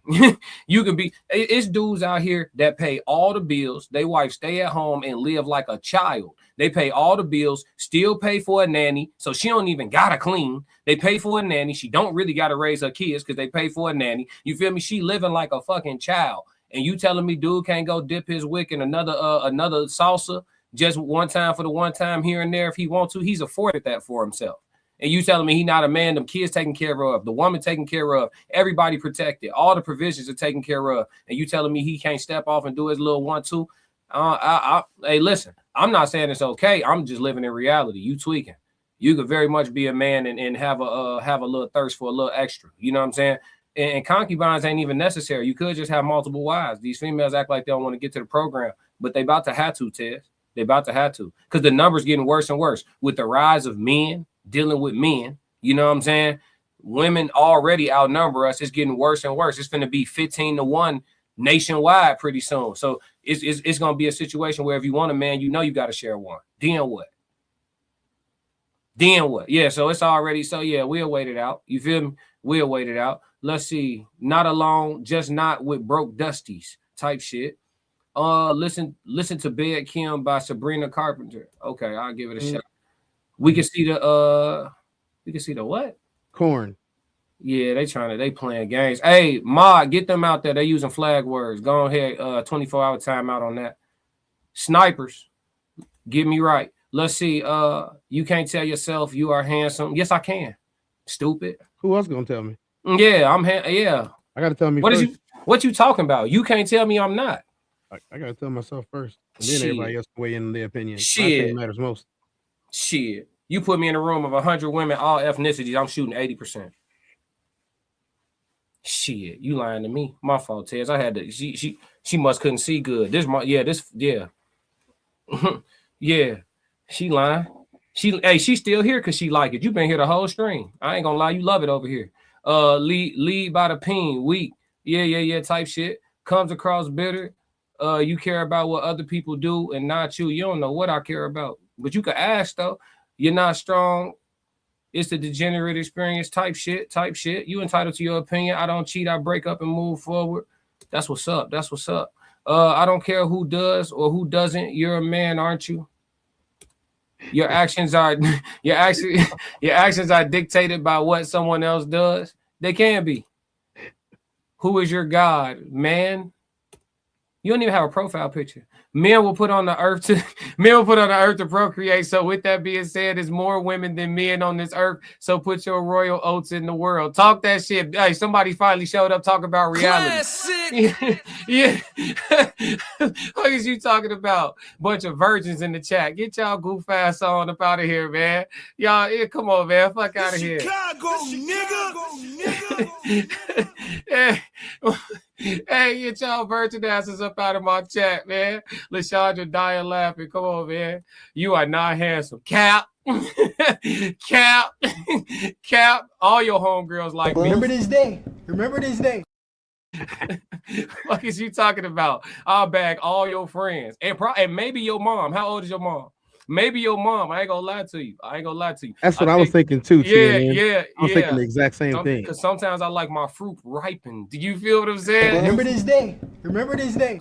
You can be, it's dudes out here that pay all the bills. They wife stay at home and live like a child. They pay all the bills, still pay for a nanny, so she don't even gotta clean. They pay for a nanny. She don't really gotta raise her kids because they pay for a nanny. You feel me? She living like a fucking child. And you telling me dude can't go dip his wick in another salsa just one time for the one time here and there if he wants to? He's afforded that for himself. And you telling me he not a man, them kids taken care of, the woman taken care of, everybody protected, all the provisions are taken care of, and you telling me he can't step off and do his little 1-2? Hey, listen, I'm not saying it's okay. I'm just living in reality. You tweaking. You could very much be a man and have a little thirst for a little extra. You know what I'm saying? And concubines ain't even necessary. You could just have multiple wives. These females act like they don't want to get to the program, but they about to have to, Tez. They about to have to, because the numbers getting worse and worse with the rise of men dealing with men. You know what I'm saying? Women already outnumber us. It's getting worse and worse. It's going to be 15-1 nationwide pretty soon. So it's going to be a situation where if you want a man, you know you got to share one. Then what? Yeah, so it's already, so yeah, we'll wait it out. You feel me? We'll wait it out. Let's see. Not alone, just not with broke dusties type shit. Listen to Bed Kim by Sabrina Carpenter. Okay, I'll give it a shot. We can see the what? Corn. Yeah, they playing games. Hey, Ma, get them out there. They using flag words. Go ahead, 24-hour timeout on that. Snipers, get me right. Let's see. You can't tell yourself you are handsome. Yes, I can. Stupid. Who else gonna tell me? Yeah, yeah. I gotta tell me. What you talking about? You can't tell me I'm not. I gotta tell myself first, and then everybody else can weigh in their opinion. Shit, my opinion matters most. Shit, you put me in a room of 100 women, all ethnicities, I'm shooting 80%. Shit, you lying to me? My fault, Tez. I had to. She must couldn't see good. Yeah. She lying. She's still here because she like it. You been here the whole stream. I ain't gonna lie, you love it over here. Lead by the peen, weak. Yeah, type shit. Comes across bitter. You care about what other people do and not you. You don't know what I care about. But you can ask though. You're not strong. It's the degenerate experience type shit. You entitled to your opinion. I don't cheat. I break up and move forward. That's what's up. I don't care who does or who doesn't. You're a man, aren't you? Your actions are dictated by what someone else does. They can be. Who is your God, man? You don't even have a profile picture. Men will put on the earth to procreate. So with that being said, there's more women than men on this earth. So put your royal oats in the world. Talk that shit. Hey, somebody finally showed up talking about reality. Classic. Yeah. What is you talking about? Bunch of virgins in the chat. Get y'all goof ass on up out of here, man. Y'all, come on, man. Fuck out of here. Chicago, nigga. Hey, get y'all virgin asses up out of my chat, man. LaShondra dying laughing. Come on, man. You are not handsome. Cap. Cap. All your homegirls like me. Remember this day. What is you talking about? I'll bag all your friends. And maybe your mom. How old is your mom? Maybe your mom. I ain't gonna lie to you. That's what I was thinking too. Yeah. I was thinking the exact same thing. Because sometimes I like my fruit ripened. Do you feel what I'm saying? Remember this day.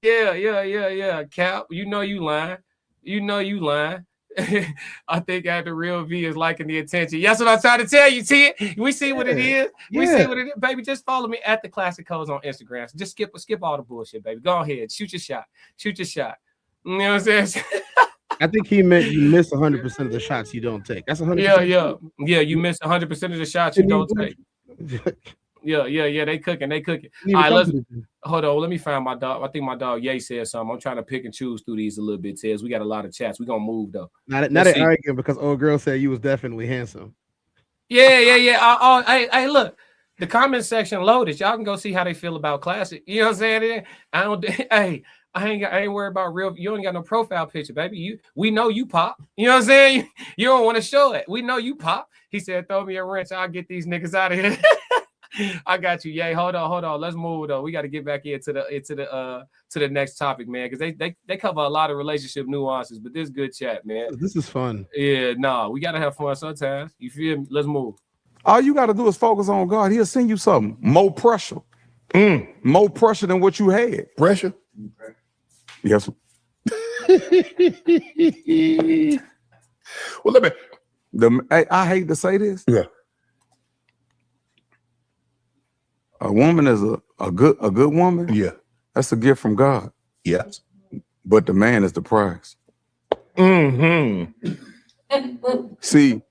Yeah. Cap, you know you lying. I think after real V is liking the attention. That's what I'm trying to tell you, T. We see what it is. We see what it is. Baby, just follow me at the Classic Codes on Instagram. So just skip all the bullshit, baby. Go ahead. Shoot your shot. You know what I'm saying? I think he meant you miss 100% of the shots you don't take. That's 100%. Yeah. You miss 100% of the shots you don't take. Yeah. They cooking. All right, let's hold on. Let me find my dog. I think my dog Ye said something. I'm trying to pick and choose through these a little bit, Tez. We got a lot of chats. We're gonna move though. Not arguing because old girl said you was definitely handsome. Yeah. Hey, look, the comment section loaded. Y'all can go see how they feel about classic. You know what I'm saying? I don't. Hey, I ain't worried about real. You ain't got no profile picture, baby. We know you pop. You know what I'm saying? You don't want to show it. We know you pop. He said, "Throw me a wrench. I'll get these niggas out of here." I got you. Yay. Hold on. Let's move though. We got to get back into the next topic, man, because they cover a lot of relationship nuances. But this is good chat, man. This is fun. Yeah, we gotta have fun sometimes. You feel me? Let's move. All you got to do is focus on God. He'll send you something. More pressure. More pressure than what you had. Pressure? Yes. Well, let me. I hate to say this. Yeah. A woman is a good woman. Yeah. That's a gift from God. Yes. But the man is the prize. Mm-hmm. See,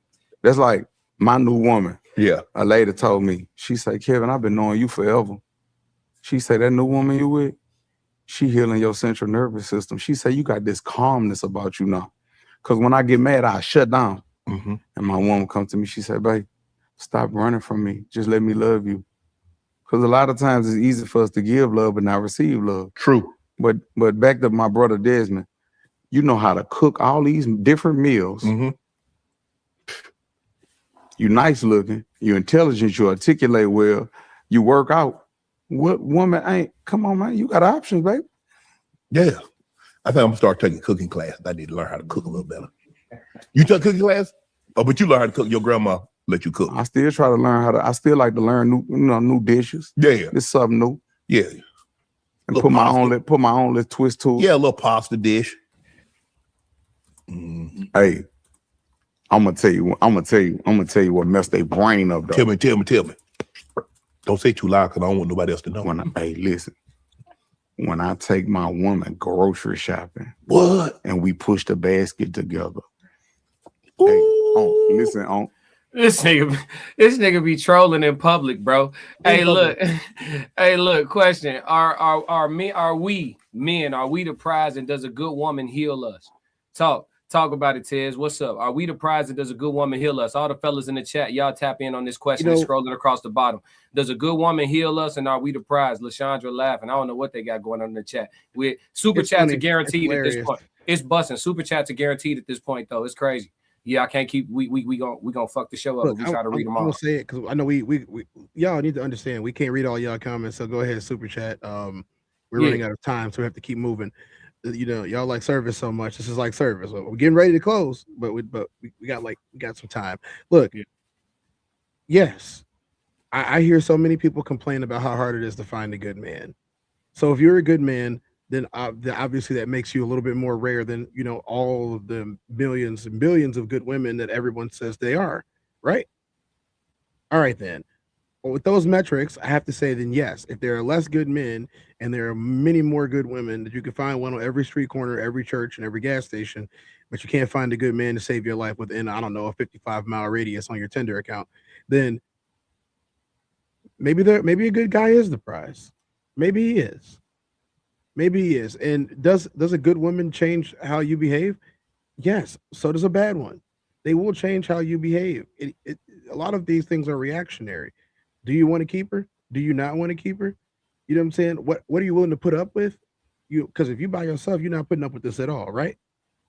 that's like my new woman. Yeah. A lady told me, she said, Kevin, I've been knowing you forever. She said, that new woman you with, she healing your central nervous system. She said, you got this calmness about you now. Because when I get mad, I shut down. Mm-hmm. And my woman come to me, she said, babe, stop running from me. Just let me love you. Because a lot of times it's easy for us to give love but not receive love. True. But back to my brother Desmond, you know how to cook all these different meals. Mm-hmm. You nice looking, you intelligent, you articulate well, you work out. What woman ain't? Come on, man, you got options, baby. Yeah. I think I'm gonna start taking cooking class. I need to learn how to cook a little better. You took cooking class? Oh, but you learn how to cook. Your grandma let you cook. I still try to learn how to. I still like to learn new dishes. Yeah. It's something new. Yeah. And put my own little twist to it. Yeah, a little pasta dish. Mm-hmm. Hey, I'm gonna tell you what messed their brain up though. Tell me. Don't say too loud because I don't want nobody else to know. Listen. When I take my woman grocery shopping, what? And we push the basket together. Ooh. Listen. This nigga be trolling in public, bro. Hey, look. Question: Are we men? Are we the prize? And does a good woman heal us? Talk about it, Tez. What's up? Are we the prize and does a good woman heal us? All the fellas in the chat, y'all tap in on this question. Scrolling across the bottom. Does a good woman heal us and are we the prize? LaShandra laughing. I don't know what they got going on in the chat. Super chats are guaranteed at this point. It's busting. Super chats are guaranteed at this point, though. It's crazy. Yeah, I can't keep. We gonna fuck the show up. Look, if we try to read them all. I'm gonna say it because I know we y'all need to understand. We can't read all y'all comments, so go ahead, super chat. We're running out of time, so we have to keep moving. You know, y'all like service so much. This is like service. We're getting ready to close, but we got some time. Look, yes, I hear so many people complain about how hard it is to find a good man. So if you're a good man, then obviously that makes you a little bit more rare than all of the millions and billions of good women that everyone says they are, right? All right then. Well, with those metrics, I have to say then yes, if there are less good men and there are many more good women, that you can find one on every street corner, every church, and every gas station, but you can't find a good man to save your life within, I don't know, a 55-mile radius on your Tinder account, then maybe a good guy is the prize. Maybe he is. And does a good woman change how you behave? Yes. So does a bad one. They will change how you behave. A lot of these things are reactionary. Do you want to keep her? Do you not want to keep her? You know what I'm saying? What are you willing to put up with? Because if you by yourself, you're not putting up with this at all, right?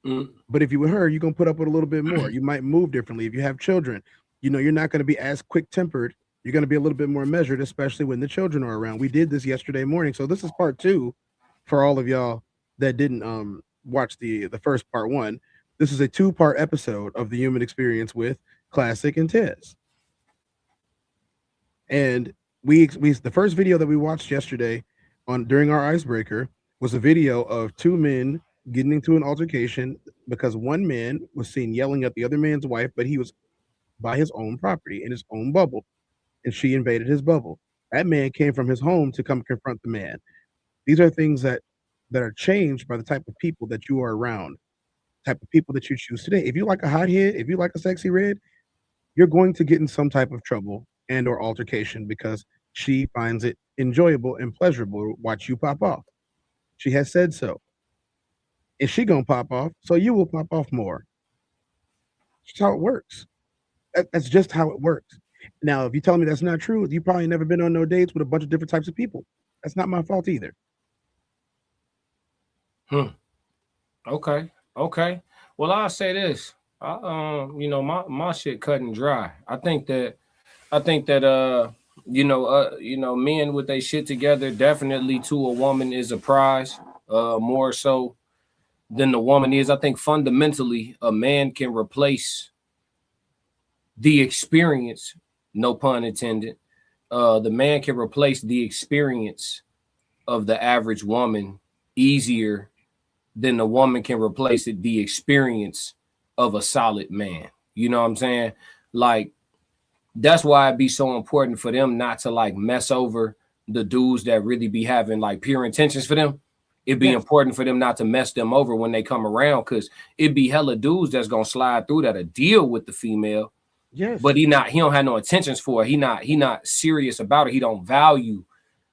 But if you with her, you're gonna put up with a little bit more. You might move differently. If you have children, you're not gonna be as quick-tempered. You're gonna be a little bit more measured, especially when the children are around. We did this yesterday morning, so this is part 2 for all of y'all that didn't watch the first part 1. This is a 2-part episode of the Human Experience with Classic and Tez. And we the first video that we watched yesterday during our icebreaker was a video of 2 men getting into an altercation because one man was seen yelling at the other man's wife, but he was by his own property in his own bubble, and she invaded his bubble. That man came from his home to come confront the man. These are things that are changed by the type of people that you are around. type of people that you choose today. If you like a hothead, if you like a sexy red, you're going to get in some type of trouble and or altercation because she finds it enjoyable and pleasurable to watch you pop off. She has said so. And she gonna pop off, so you will pop off more. That's how it works. That's just how it works. Now, if you tell me that's not true, you probably never been on no dates with a bunch of different types of people. That's not my fault either. Okay. Well, I'll say this. My shit cut and dry. I think that men with their shit together definitely to a woman is a prize, more so than the woman is. I think fundamentally a man can replace the experience, no pun intended. The man can replace the experience of the average woman easier than the woman can replace the experience of a solid man. You know what I'm saying? Like, that's why it'd be so important for them not to like mess over the dudes that really be having like pure intentions for them. It'd be important for them not to mess them over when they come around, because it'd be hella dudes that's gonna slide through that'll deal with the female. Yes. But he don't have no intentions for it. He not serious about it. He don't value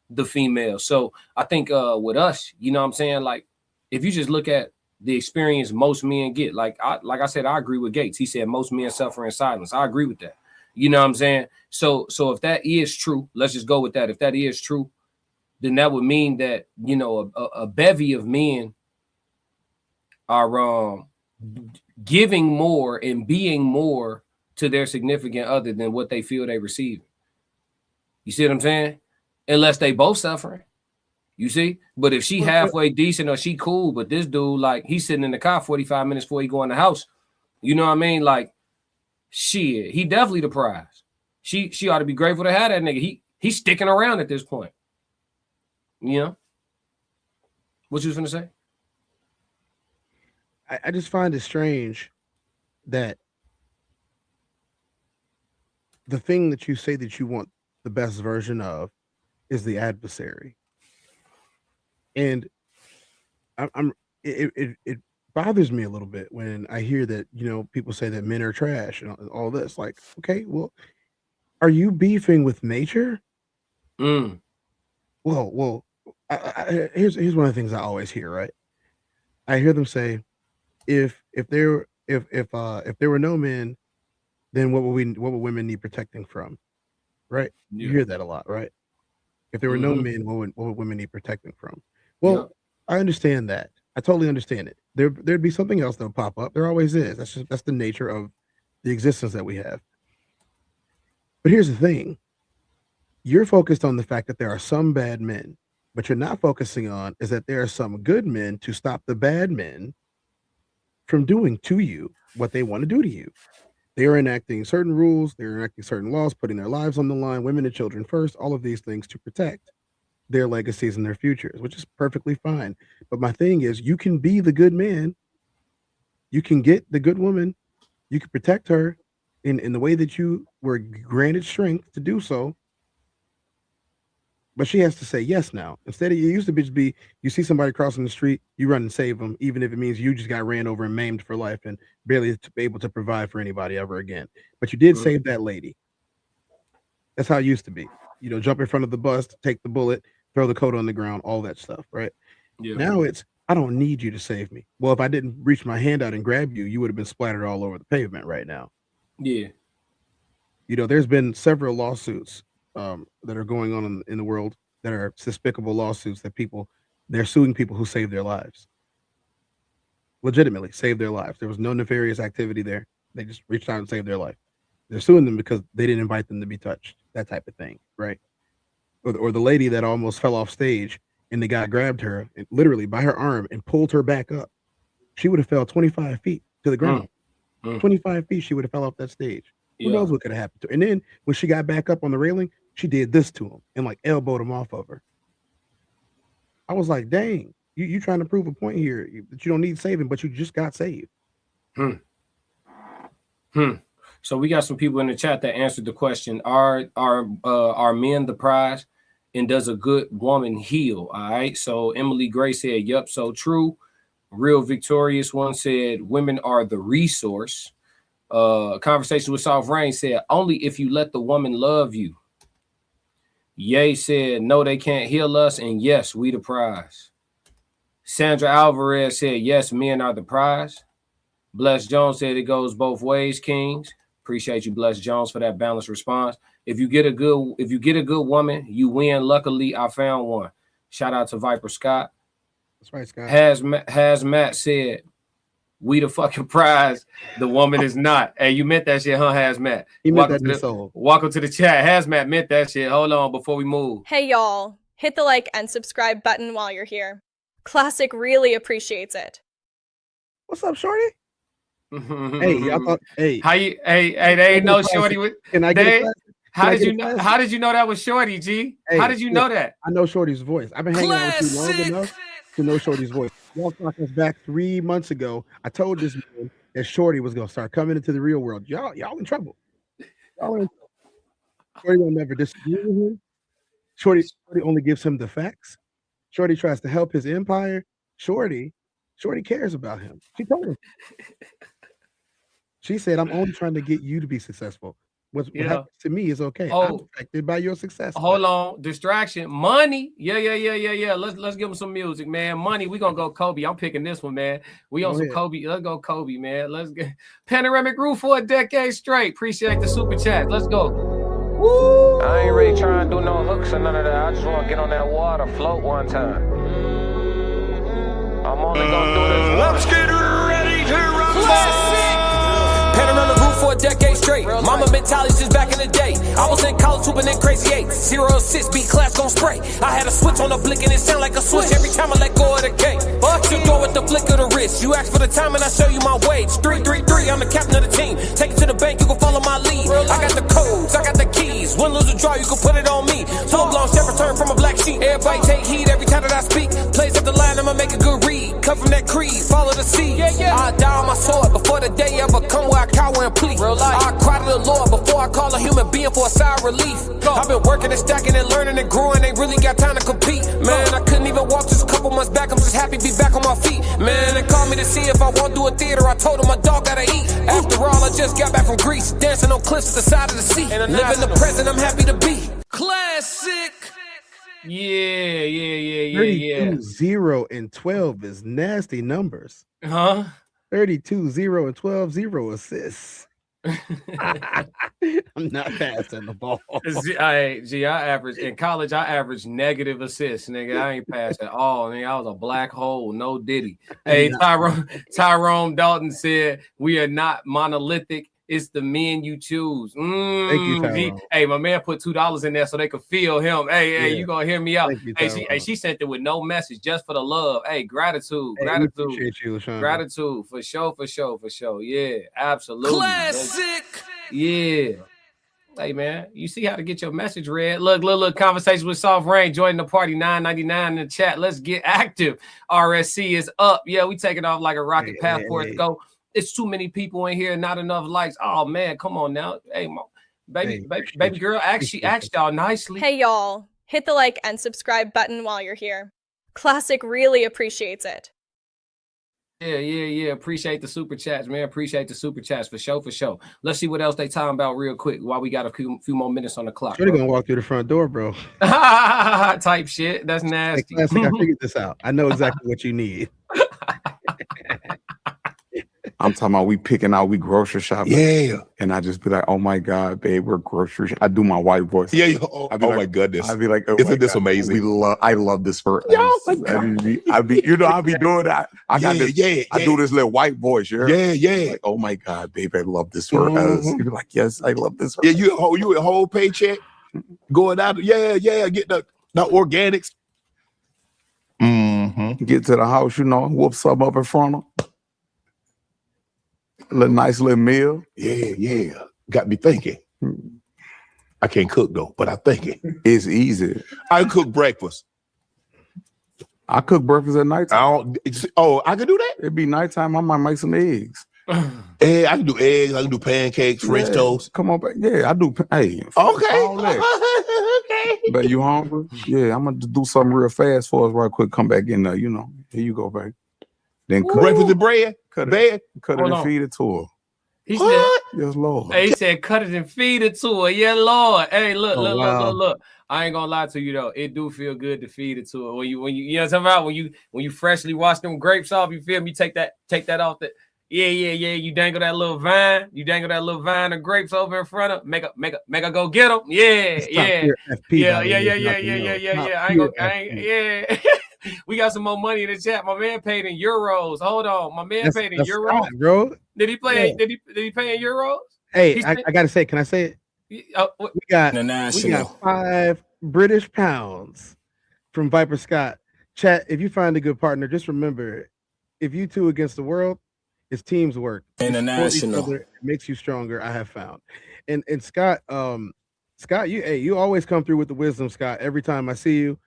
the female. So I think with us, you know what I'm saying? Like, if you just look at the experience most men get, like I said, I agree with Gates. He said most men suffer in silence. I agree with that. You know what I'm saying? So if that is true, let's just go with that. If that is true, then that would mean that, you know, a bevy of men are giving more and being more to their significant other than what they feel they receive. You see what I'm saying? Unless they both suffering. You see? But if she halfway decent or she cool, but this dude, like, he's sitting in the car 45 minutes before he go in the house. You know what I mean? Like, shit, he definitely the prize. She ought to be grateful to have that nigga. He's sticking around at this point. You know? What you was gonna say? I just find it strange that the thing that you say that you want the best version of is the adversary. And it bothers me a little bit when I hear that, you know, people say that men are trash and all this. Like, okay, well, are you beefing with nature? Well, here's one of the things I always hear, right? I hear them say, if there were no men, then what would women need protecting from? Right? You hear that a lot, right? If there were no men, what would women need protecting from? Well, I understand that. I totally understand it. There'd be something else that would pop up. There always is. That's the nature of the existence that we have. But here's the thing. You're focused on the fact that there are some bad men, but you're not focusing on is that there are some good men to stop the bad men from doing to you what they want to do to you. They are enacting certain rules, they're enacting certain laws, putting their lives on the line, women and children first, all of these things to protect their legacies and their futures, which is perfectly fine. But my thing is, you can be the good man, you can get the good woman, you can protect her in the way that you were granted strength to do so. But she has to say yes now. Instead of, it used to just be, you see somebody crossing the street, you run and save them, even if it means you just got ran over and maimed for life and barely able to provide for anybody ever again. But you did save that lady. That's how it used to be. You know, jump in front of the bus, take the bullet, throw the coat on the ground, all that stuff, right? Yeah. Now it's, I don't need you to save me. Well, if I didn't reach my hand out and grab you, you would have been splattered all over the pavement right now. Yeah. You know, there's been several lawsuits that are going on in the world that are despicable lawsuits that they're suing people who saved their lives. Legitimately saved their lives. There was no nefarious activity there. They just reached out and saved their life. They're suing them because they didn't invite them to be touched. That type of thing, right? Or the lady that almost fell off stage and the guy grabbed her and literally by her arm and pulled her back up. She would have fell 25 feet to the ground. 25 feet, she would have fell off that stage. Who knows what could have happened to her? And then when she got back up on the railing, she did this to him and like elbowed him off of her. I was like, dang, you trying to prove a point here that you don't need saving, but you just got saved. So we got some people in the chat that answered the question: Are men the prize, and does a good woman heal? All right. So Emily Gray said, "Yep, so true." Real Victorious one said, women are the resource. Conversation with Soft Rain said, only if you let the woman love you. Ye said, no, they can't heal us. And yes, we the prize. Sandra Alvarez said, yes, men are the prize. Bless Jones said it goes both ways, Kings. Appreciate you, Bless Jones, for that balanced response. If you get a good woman, you win. Luckily, I found one. Shout out to Viper Scott. That's right, Scott. Hazmat said, we the fucking prize. The woman is not. Hey, you meant that shit, huh, Hazmat? He meant that in his soul. Welcome to the chat. Hazmat meant that shit. Hold on before we move. Hey, y'all. Hit the like and subscribe button while you're here. Classic really appreciates it. What's up, Shorty? Hey, y'all thought, hey. How you? Hey, they ain't no Shorty with. Can I get a How did you know? How did you know that was Shorty, G? Hey, how did you know that? I know Shorty's voice. I've been hanging out with you long enough to know Shorty's voice. Y'all talked us back 3 months ago. I told this man that Shorty was gonna start coming into the real world. Y'all in trouble. Y'all in trouble. Shorty will never disagree with him. Shorty only gives him the facts. Shorty tries to help his empire. Shorty cares about him. She told him. She said, I'm only trying to get you to be successful. What happens to me is okay. I'm affected by your success. Hold on. Distraction. Money. Yeah. Let's give him some music, man. Money. We gonna go Kobe. I'm picking this one, man. We on some Kobe. Let's go Kobe, man. Let's get Panoramic Roof for a decade straight. Appreciate the super chat. Let's go. Woo! I ain't really trying to do no hooks or none of that. I just want to get on that water, float one time. I'm only gonna do this. Let's get ready to rumble. Panoramic roof for a decade straight. Mama mentality just back in the day. I was in college hooping in crazy eights. 0 6 beat class gon' spray. I had a switch on the blick and it sound like a switch every time I let go of the gate. You go with the flick of the wrist. You ask for the time and I show you my wage. 3-3-3, I'm the captain of the team. Take it to the bank, you can follow my lead. I got the codes, I got the keys. Win, lose, or draw, you can put it on me. Full blown shepherd turn from a black sheep. Everybody take heed every time that I speak. Plays up the line, I'ma make a good read. Come from that creed, follow the seed. I die on my sword before the day ever come where I cower and plead. I cry to the Lord before I call a human being for a sigh of relief. I've been working and stacking and learning and growing. Ain't really got time to compete. Man, I couldn't even walk just a couple months back. I'm just happy to be back on my feet. Man, they called me to see if I want to do a theater. I told them my dog gotta eat. After all, I just got back from Greece. Dancing on cliffs at the side of the sea. Living the present, I'm happy to be. Classic. Yeah. 32, 0, and 12 is nasty numbers. Huh? 32, 0, and 12, 0 assists. I'm not passing the ball. I average in college. I averaged negative assists, nigga. I ain't passed at all. Nigga, I was a black hole, no diddy. Hey, Tyrone Dalton said we are not monolithic. It's the men you choose. Thank you, Tyrone. Hey, my man put $2 in there so they could feel him. Hey, you gonna hear me out? You, she sent it with no message, just for the love. Hey, gratitude. Appreciate you, Sean. Gratitude for sure. Yeah, absolutely. Classic. Yeah. Hey man, you see how to get your message read. Look, conversation with Soft Rain. Join the party, $9.99 in the chat. Let's get active. RSC is up. Yeah, we taking off like a rocket passport to go. It's too many people in here, not enough likes. Oh man, come on now. Hey, baby girl, she asked y'all nicely. Hey y'all, hit the like and subscribe button while you're here. Classic really appreciates it. Yeah. Appreciate the super chats, man. Appreciate the super chats for sure. Let's see what else they talking about real quick while we got a few more minutes on the clock. You're gonna walk through the front door, bro. Type shit. That's nasty. Classic, I figured this out. I know exactly what you need. I'm talking about we grocery shopping. Yeah. And I just be like, oh my God, babe, we're grocery shopping. I do my white voice. Yeah. Oh my goodness. I'd be like, oh isn't this amazing? I love this for us. I'll be doing that. I do this little white voice. Yeah. Like, oh my God, babe, I love this for us. You'd be like, yes, I love this for us. You a whole paycheck going out. Yeah. Get the organics. Mm-hmm. Get to the house, whoop something up in front of them. A nice little meal. Yeah. Got me thinking. I can't cook though, but I'm thinking. It's easy. I cook breakfast. I cook breakfast at night. I can do that? It'd be nighttime. I might make some eggs. I can do eggs. I can do pancakes, French toast. Come on, back. Yeah, I do. Hey. Okay. Okay. But you hungry? Yeah, I'm going to do something real fast for us right quick. Come back in there, Here you go, baby. Then cut, Breakfast and bread, cut bed. it, cut it Hold and on. feed it to her. He What? Yes, Lord. He said, cut it and feed it to her. Yeah, Lord. Hey, look, Oh, look, wow. look. I ain't gonna lie to you though. It do feel good to feed it to her. When you know what I'm talking about? When you freshly wash them grapes off, you feel me? Take that off the. Yeah. You dangle that little vine. You dangle that little vine of grapes over in front of. Make her go get them. Yeah. We got some more money in the chat. My man paid in euros. Hold on, my man paid in euros, Scott, bro. Did he play? Yeah. Did he pay in euros? Hey, I gotta say, can I say it? We got 5 British pounds from Viper Scott. Chat, if you find a good partner, just remember, if you two against the world, it's teams work. International. It makes you stronger, I have found. And Scott, Scott, you always come through with the wisdom, Scott, every time I see you.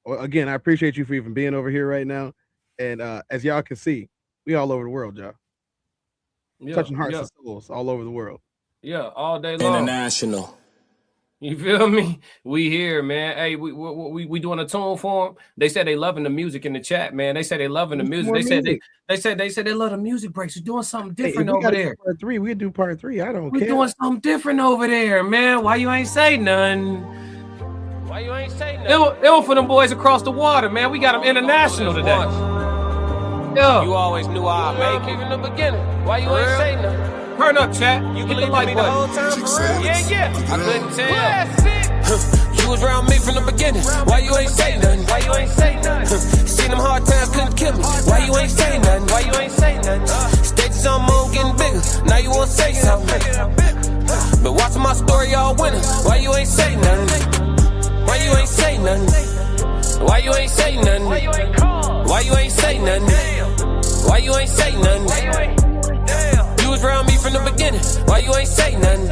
Again, I appreciate you for even being over here right now. And as y'all can see, we all over the world, y'all. Touching hearts and souls all over the world. Yeah, all day long. International. You feel me? We here, man. Hey, we doing a tune for them. They said they loving the music in the chat, man. They said they loving the music. They said they love the music breaks. You're doing something different over there. Part 3, we do part 3. I don't care. We're doing something different over there, man. Why you ain't say nothing? Why you ain't say nothing? It was for them boys across the water, man. We got them international today. Yeah. You always knew I'd make it in the beginning. Why you ain't say nothing? Turn up, chat. You believe me the whole time for real? Yeah. I couldn't tell. You was around me from the beginning. Why you ain't say nothing? Why you ain't say nothing? Seen them hard times, couldn't kill me. Why you ain't say nothing? Why you ain't say nothing? Stages on moon getting bigger. Now you wanna say something. But watching my story all winter. Why you ain't say nothing? Why you ain't say nothing? Why you ain't say nothing? Why you ain't call? Why you ain't say nothing? Why you ain't say nothing? You was around me from the beginning. Why you ain't say nothing?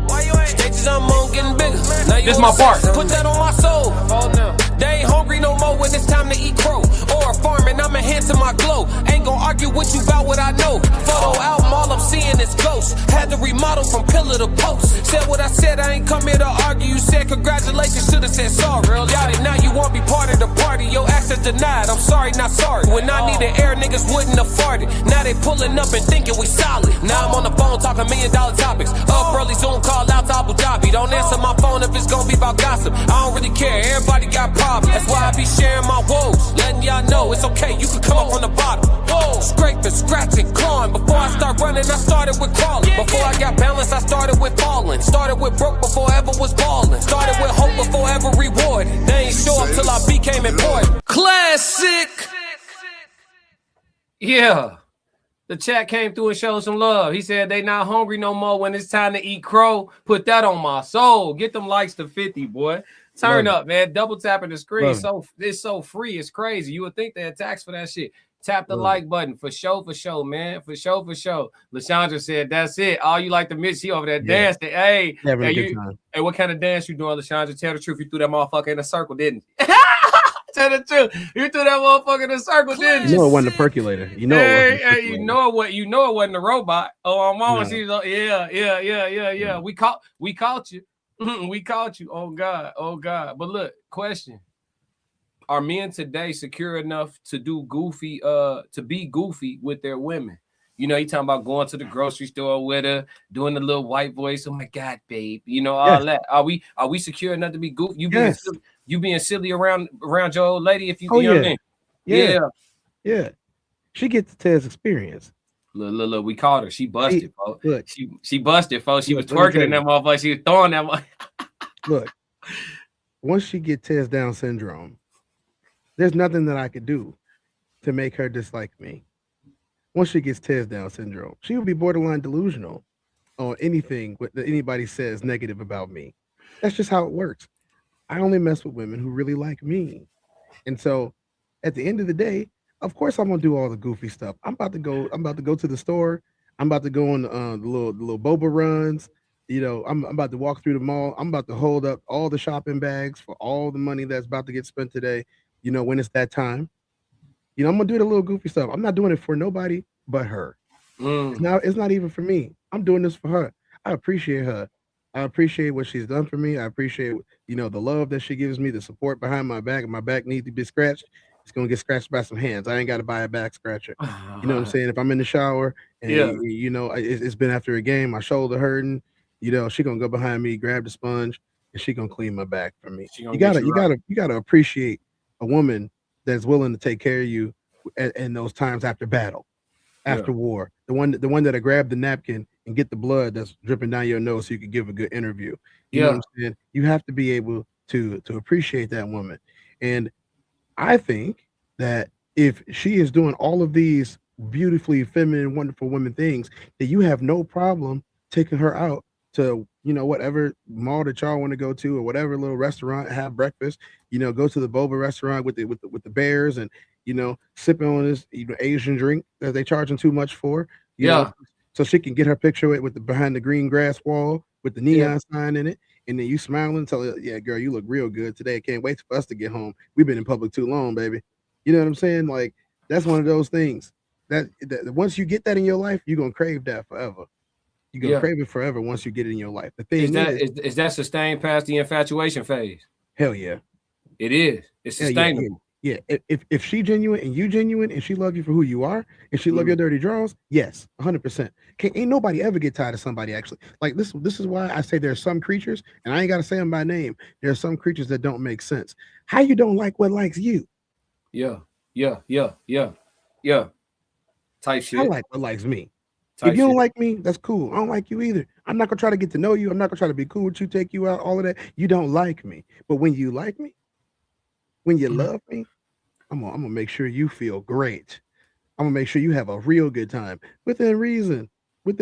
Why you ain't? Stages I'm on getting bigger. Now you this my part. Put that on my soul. Oh no. They ain't hungry no more when it's time to eat crow. Or farming, I'm enhancing my glow. Ain't gonna argue with you about what I know. Photo album, all I'm seeing is ghosts. Had to remodel from pillar to post. Said what I said, I ain't come here to argue. You said congratulations, should've said sorry. Got it, now you won't be part of the party. Your access denied, I'm sorry, not sorry. When I needed air, niggas wouldn't have farted. Now they pulling up and thinking we solid. Now I'm on the phone talking $1 million topics. Up early, Zoom call out to Abu Dhabi. Don't answer my phone if it's gonna be about gossip. I don't really care, everybody got problems. That's why I be sharing my woes. Letting y'all know it's okay, you can come up from the bottom. Scraping, scratching, clawing. Before I start running, I started with crawling. Before I got balance, I started with falling. Started with broke before ever was balling. Started with hope before ever rewarded. They ain't show up till I became important. Classic! Yeah. The chat came through and showed some love. He said they not hungry no more when it's time to eat crow. Put that on my soul. Get them likes to 50, boy. Turn up, man. Double tapping the screen. It's so free. It's crazy. You would think they had tax for that shit. Tap the like button for show, man. For show. LaShandra said, that's it. All you like to miss, she over there dancing. Hey, what kind of dance you doing, LaShandra? Tell the truth. You threw that motherfucker in a circle, didn't you? Tell the truth. You threw that motherfucker in a circle, didn't you? You know it wasn't a perculator. You know it wasn't. You know it wasn't a robot. Oh, my mama, she's like, yeah. We caught you. We caught you. Oh God. But look, question. Are men today secure enough to do goofy, to be goofy with their women? You know, you talking about going to the grocery store with her, doing the little white voice. Oh my God, babe. You know, all that. Are we secure enough to be goofy? You being silly around your old lady if you, you know what I mean? Yeah. She gets the Tez experience. Look, we caught her. She busted, folks. Look, she busted, folks. She was twerking in that motherfucker. She was throwing that motherfucker. Look, once she get Tez Down syndrome, there's nothing that I could do to make her dislike me. Once she gets Tez Down syndrome, she will be borderline delusional on anything that anybody says negative about me. That's just how it works. I only mess with women who really like me. And so at the end of the day, of course I'm gonna do all the goofy stuff. I'm about to go to the store. I'm about to go on the little boba runs. You know, I'm about to walk through the mall. I'm about to hold up all the shopping bags for all the money that's about to get spent today. You know, when it's that time. You know, I'm gonna do the little goofy stuff. I'm not doing it for nobody but her. It's not even for me. I'm doing this for her. I appreciate her. I appreciate what she's done for me. I appreciate, you know, the love that she gives me, the support behind my back. My back needs to be scratched. it's gonna get scratched by some hands. I ain't got to buy a back scratcher. You know what I'm saying? If I'm in the shower and you know it's been after a game, my shoulder hurting, you know, she gonna go behind me, grab the sponge, and she gonna clean my back for me. You gotta appreciate a woman that's willing to take care of you in those times after battle, after war. The one that'll grab the napkin and get the blood that's dripping down your nose so you can give a good interview. You know what I'm saying? You have to be able to appreciate that woman. And I think that if she is doing all of these beautifully feminine, wonderful women things, that you have no problem taking her out to, you know, whatever mall that y'all want to go to or whatever little restaurant, have breakfast, you know, go to the boba restaurant with the bears and, you know, sipping on this, you know, Asian drink that they charging too much for, you know, so she can get her picture with the behind the green grass wall with the neon sign in it. And then you smiling and tell her, yeah, girl, you look real good today. Can't wait for us to get home. We've been in public too long, baby. You know what I'm saying? Like, that's one of those things that once you get that in your life, you're going to crave that forever. You're going to crave it forever once you get it in your life. The thing is that sustained past the infatuation phase? Hell yeah. It is. It's sustainable. Yeah. If she genuine and you genuine and she love you for who you are and she love your dirty draws, yes, 100%. Ain't nobody ever get tired of somebody actually. Like this is why I say there are some creatures, and I ain't got to say them by name. There are some creatures that don't make sense. How you don't like what likes you? Yeah. Type shit. I like what likes me. If you don't like me, that's cool. I don't like you either. I'm not gonna try to get to know you. I'm not gonna try to be cool with you, take you out, all of that. You don't like me. But when you like me, when you love me, I'm gonna make sure you feel great. I'm gonna make sure you have a real good time within reason. I'm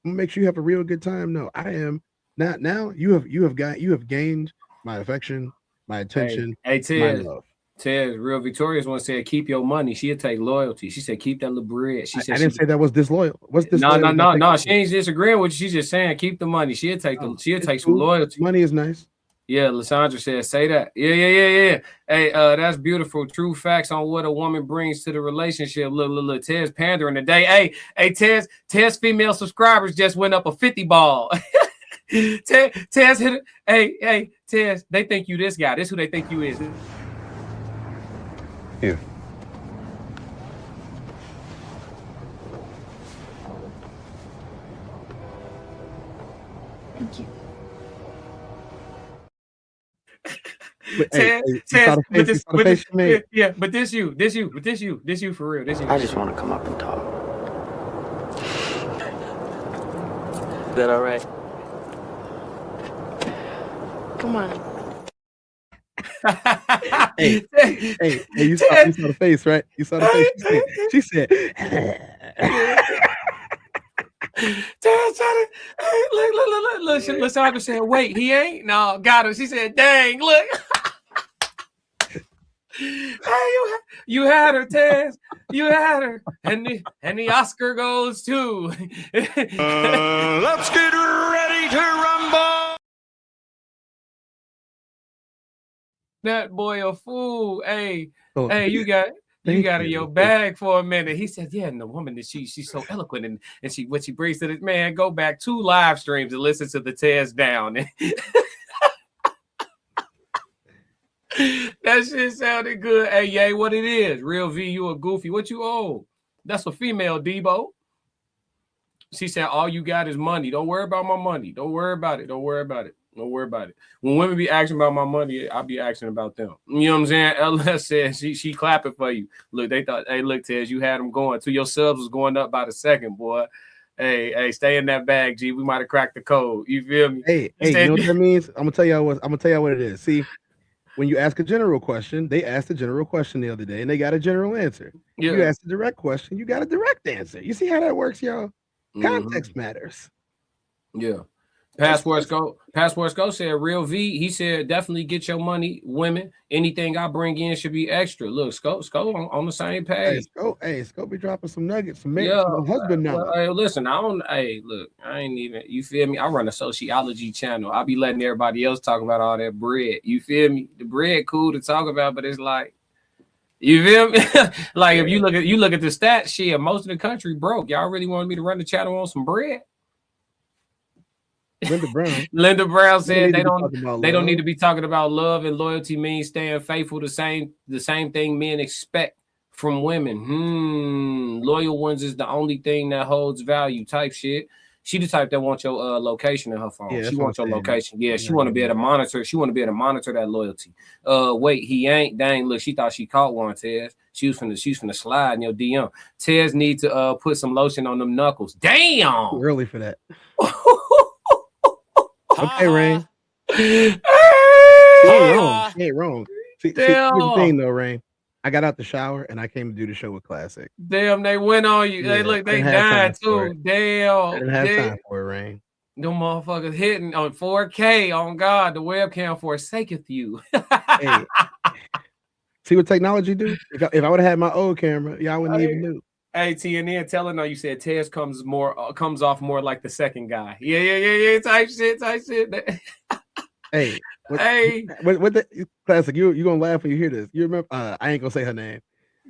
gonna make sure you have a real good time. No, I am not now. You have gained my affection, my attention, my love. Tez, real victorious one said, keep your money. She'll take loyalty. She said, keep that little bread. She said, I didn't say that was disloyal. What's disloyal? No. She ain't disagreeing with you. She's just saying, keep the money. She'll take some loyalty. Money is nice. Yeah, Lysandra said, say that. Yeah. Hey, that's beautiful. True facts on what a woman brings to the relationship. Look, Tez pandering today. Hey, Tez female subscribers just went up a 50 ball. Tez hit it. Hey, Tez, they think you this guy. This who they think you is. Here. Thank you. But this you for real. I just want to come up and talk. Is that all right? Come on. Hey, you saw the face, right? You saw the face. She said, look, Lysandra said, wait, he ain't? No, got him. She said, dang, look. Hey, you had her, Tez. You had her. And the Oscar goes too. Let's get ready to rumble. That boy a fool. Hey, you got in your bag for a minute. He said, yeah, and the woman that she's so eloquent and what she brings to this man, go back 2 live streams and listen to the Tez Down. That shit sounded good. Hey, yay, what it is. Real V, you a goofy. What you owe? That's a female, Debo. She said, all you got is money. Don't worry about my money. Don't worry about it. When women be asking about my money, I'll be asking about them. You know what I'm saying? LS said she clapping for you. Look, they thought, hey, look, Tez, you had them going. Your subs was going up by the second, boy. Hey, stay in that bag, G. We might have cracked the code. You feel me? Hey, you know what that means? I'm gonna tell you what it is. See, when you ask a general question, they asked a general question the other day and they got a general answer. Yeah. You asked a direct question, you got a direct answer. You see how that works, y'all? Context matters. Yeah. Passport Scope said, real V, he said, definitely get your money, women. Anything I bring in should be extra. Look, Scope on the same page. Scope be dropping some nuggets, some husband now. Hey, listen, I ain't even, you feel me? I run a sociology channel. I be letting everybody else talk about all that bread. You feel me? The bread cool to talk about, but it's like, you feel me? Like if you look at the stats, shit, most of the country broke. Y'all really wanted me to run the channel on some bread? Linda Brown. Linda Brown said they don't need to be talking about love and loyalty means staying faithful. The same thing men expect from women. Loyal ones is the only thing that holds value type shit. She the type that wants your location in her phone. Yeah, she wants your location. Yeah, she want to be able to monitor. She want to be able to monitor that loyalty. Wait, he ain't. Dang, look, she thought she caught one, Tez. She's finna slide in your DM. Tez need to put some lotion on them knuckles. Damn. Too early for that. Okay, Rain. She ain't wrong. See, here's the thing though, Rain. I got out the shower and I came to do the show with Classic. Damn, they went on you. Yeah, They died too. Damn. I didn't have time for it, Rain. Them motherfuckers hitting on 4K. On God, the webcam forsaketh you. Hey, see what technology do? If I would have had my old camera, y'all wouldn't even know. Hey, TNN, telling her you said Tez comes off more like the second guy. Yeah. Type shit. Hey. What the Classic? You gonna laugh when you hear this? You remember? I ain't gonna say her name.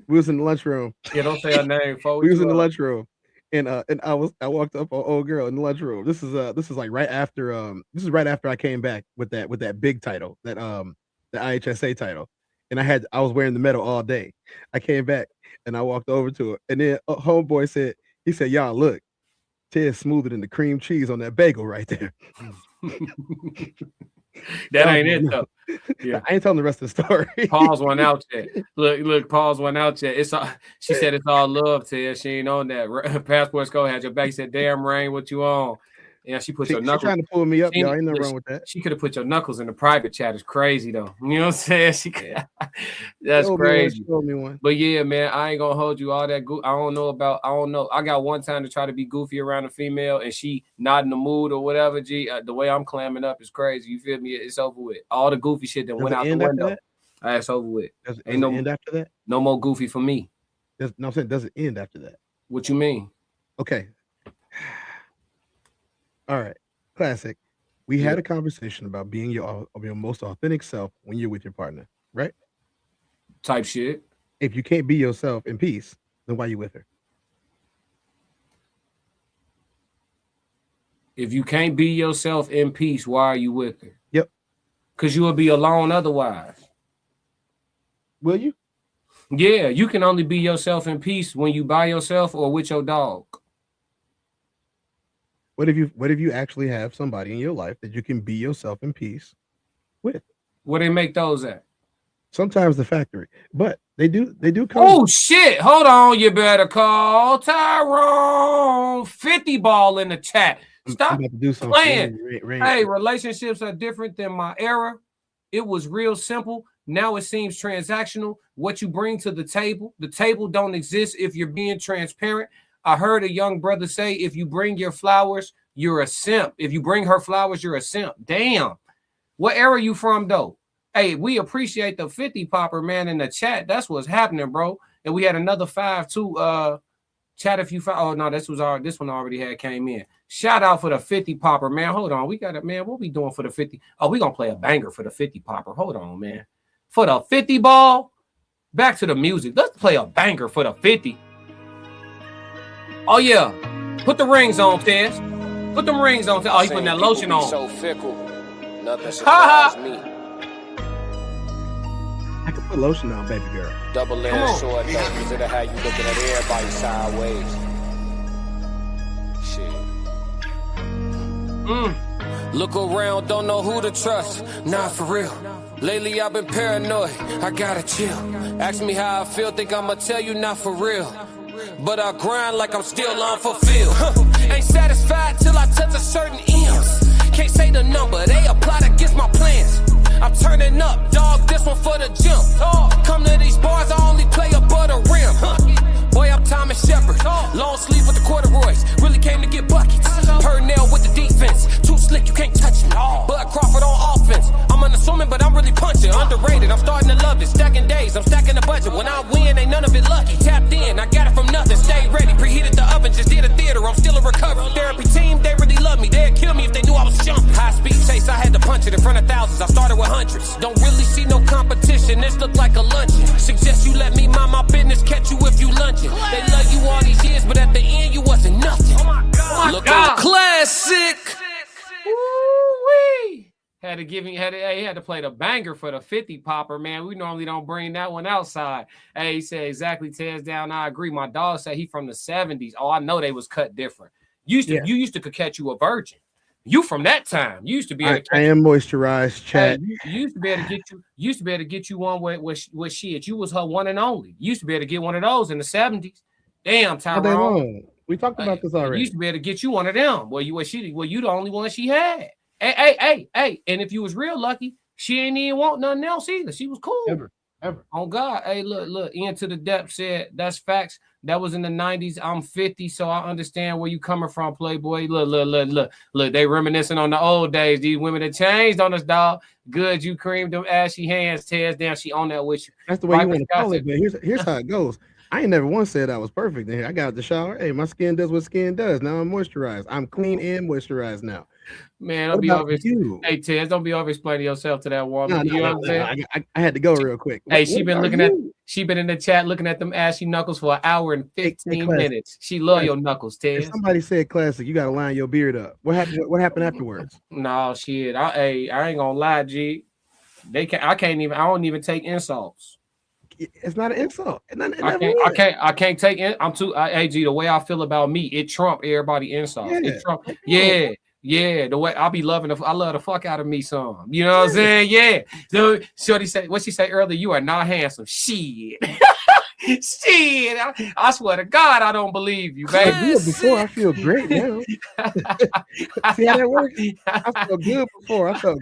We was in the lunchroom. Yeah, don't say her name, folks. We was in the lunchroom, and I walked up on old girl in the lunchroom. This is like right after I came back with that big title, that the IHSA title, and I was wearing the medal all day. I came back and I walked over to her, and then homeboy said, "Y'all look, Ted's smoother than the cream cheese on that bagel right there." That ain't it though. Yeah, I ain't telling the rest of the story. Pause one out yet. Look, pause one out yet. She said it's all love, Ted. She ain't on that. Passport Score had your back. She said, "Damn, Rain, what you on?" Yeah, she put your knuckles. She trying to pull me up, y'all. Ain't nothing wrong with that. She could have put your knuckles in the private chat. It's crazy though. You know what I'm saying? That's crazy. Show me one. But yeah, man, I ain't gonna hold you all that. I don't know. I got one time to try to be goofy around a female, and she not in the mood or whatever. The way I'm clamming up is crazy. You feel me? It's over with. All the goofy shit that went out the window. It's over with. Ain't no end after that. No more goofy for me. No, I'm saying does it end after that? What you mean? Okay. All right. Classic. We had a conversation about being your most authentic self when you're with your partner, right? Type shit. If you can't be yourself in peace, then why are you with her? If you can't be yourself in peace, why are you with her? Yep. Because you will be alone otherwise. Will you? Yeah, you can only be yourself in peace when you by yourself or with your dog. What if you actually have somebody in your life that you can be yourself in peace with? Where they make those at? Sometimes the factory, but they do come. Oh shit! Hold on, you better call Tyrone. 50 ball in the chat. Stop playing. Hey, relationships are different than my era. It was real simple. Now it seems transactional. What you bring to the table don't exist if you're being transparent. I heard a young brother say, if you bring your flowers, you're a simp. If you bring her flowers, you're a simp. Damn. What era you from, though? Hey, we appreciate the 50 popper, man, in the chat. That's what's happening, bro. And we had another 5 too. Chat if you found. Oh, no, this one already had came in. Shout out for the 50 popper, man. Hold on. We got it, man. What we doing for the 50? Oh, we going to play a banger for the 50 popper. Hold on, man. For the 50 ball, back to the music. Let's play a banger for the 50. Oh, yeah. Put the rings on, Tez. Put them rings on. Oh, he putting that lotion on. So fickle. Nothing surprises me. I can put lotion on, baby girl. Double-edged sword, though, because it'll have you looking at everybody sideways. Shit. Look around, don't know who to trust. Not for real. Lately, I've been paranoid. I gotta chill. Ask me how I feel, think I'ma tell you not for real. But I grind like I'm still unfulfilled. Ain't satisfied till I touch a certain M's. Can't say the number, they applied against my plans. I'm turning up, dog, this one for the gym. Come to these bars, I only play above the rim. Boy, I'm Thomas Shepard. Long sleeve with the corduroys. Really came to get buckets. Purnell with the defense. Too slick, you can't touch me. Bud Crawford on offense. I'm unassuming, but I'm really punching. Underrated, I'm starting to love this. Stacking days, I'm stacking the budget. When I win, ain't none of it lucky. Tapped in, I got it from nothing. Stay ready, preheated the oven, just did a theater. I'm still in recovery. Therapy team, they really love me. They'd kill me if they knew I was jumping. High speed chase, I had to punch it in front of thousands. I started with hundreds. Don't really see no competition, this look like a luncheon. Suggest you let me mind my business, catch you if you lunching. They love you all these years, but at the end you wasn't nothing. Look at classic. Had to give him, he had to play the banger for the 50 popper, man. We normally don't bring that one outside. Hey, he said exactly, Tez Down. I agree. My dog said he from the 70s. Oh, I know they was cut different. You used to could catch you a virgin. You from that time. You used to be able to catch I am moisturized, chat. Hey, you used to be able to get you one with shit. You was her one and only. You used to be able to get one of those in the 70s. Damn, Tyrone. We talked about this already. You used to be able to get you one of them. Well, you the only one she had. Hey. And if you was real lucky, she ain't even want nothing else either. She was cool. Ever. Oh God. Hey, look, Into the Depth said that's facts. That was in the 90s. I'm 50, so I understand where you coming from, Playboy. Look. They reminiscing on the old days. These women that changed on us, dog. Good, you creamed them ashy hands, Tez Down. She on that with you. That's the way you want to call it, but here's how it goes. I ain't never once said I was perfect. I got out the shower. Hey, my skin does what skin does. Now I'm moisturized. I'm clean and moisturized now. Man, don't be over. Hey, Tez, don't be over explaining yourself to that woman. You know what I'm saying? I had to go real quick. Hey, she been in the chat looking at them ashy knuckles for an hour and 15 minutes. She love your knuckles, Tez. If somebody said classic, you gotta line your beard up. What happened afterwards? No shit. I ain't gonna lie, G. I don't even take insults. It's not an insult. I can't take it. I'm too G, the way I feel about me, it trump everybody insults. Yeah. It trump, yeah. The way I be I love the fuck out of me some. You know what I'm saying? Yeah. So Shorty said, what she say earlier, you are not handsome. Shit. Shit. I swear to God, I don't believe you, baby. I did before. I feel great now. See how that works? I felt good before. I feel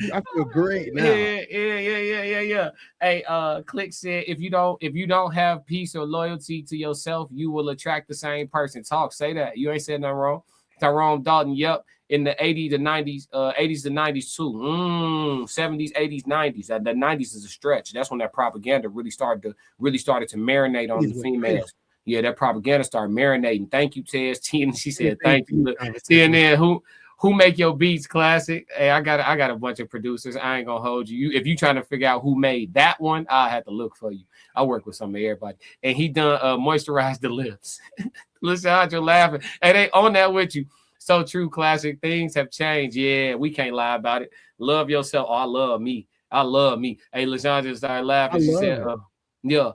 great now. Yeah. Hey, Click said if you don't have peace or loyalty to yourself, you will attract the same person. Say that. You ain't said nothing wrong. Tyrone Dalton, yep. In the 80s to 90s too. 70s, 80s, 90s. The 90s is a stretch. That's when that propaganda really started to marinate on the females. Yeah, that propaganda started marinating. Thank you, Tez. She said thank you. CNN, who make your beats classic? Hey, I got a bunch of producers. I ain't gonna hold you. If you trying to figure out who made that one, I had to look for you. I work with some of everybody. And he done moisturize the lips. Listen how you're laughing. And they on that with you. So true, classic. Things have changed. Yeah, we can't lie about it. Love yourself. Oh, I love me. Hey, LaShondra started laughing. She said, yeah.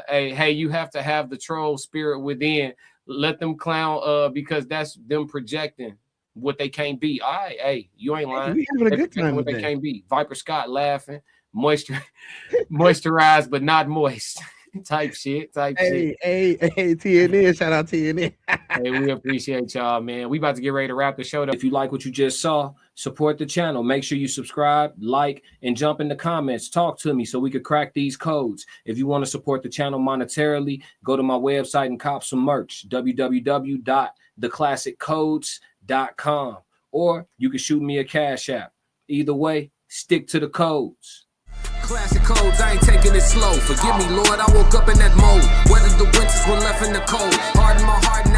Hey, you have to have the troll spirit within. Let them clown because that's them projecting what they can't be. All right, hey, you ain't lying. We having a good time what with they can't be. Viper Scott laughing. Moisturized but not moist. Type shit. Hey, TNN, shout out TNN. Hey, we appreciate y'all, man. We about to get ready to wrap the show. If you like what you just saw, support the channel. Make sure you subscribe, like, and jump in the comments. Talk to me so we could crack these codes. If you want to support the channel monetarily, go to my website and cop some merch, www.theclassiccodes.com, or you can shoot me a Cash App. Either way, stick to the codes. Classic codes, I ain't taking it slow. Forgive me, Lord, I woke up in that mode. Weathered the winters when left in the cold. Hardened my heart.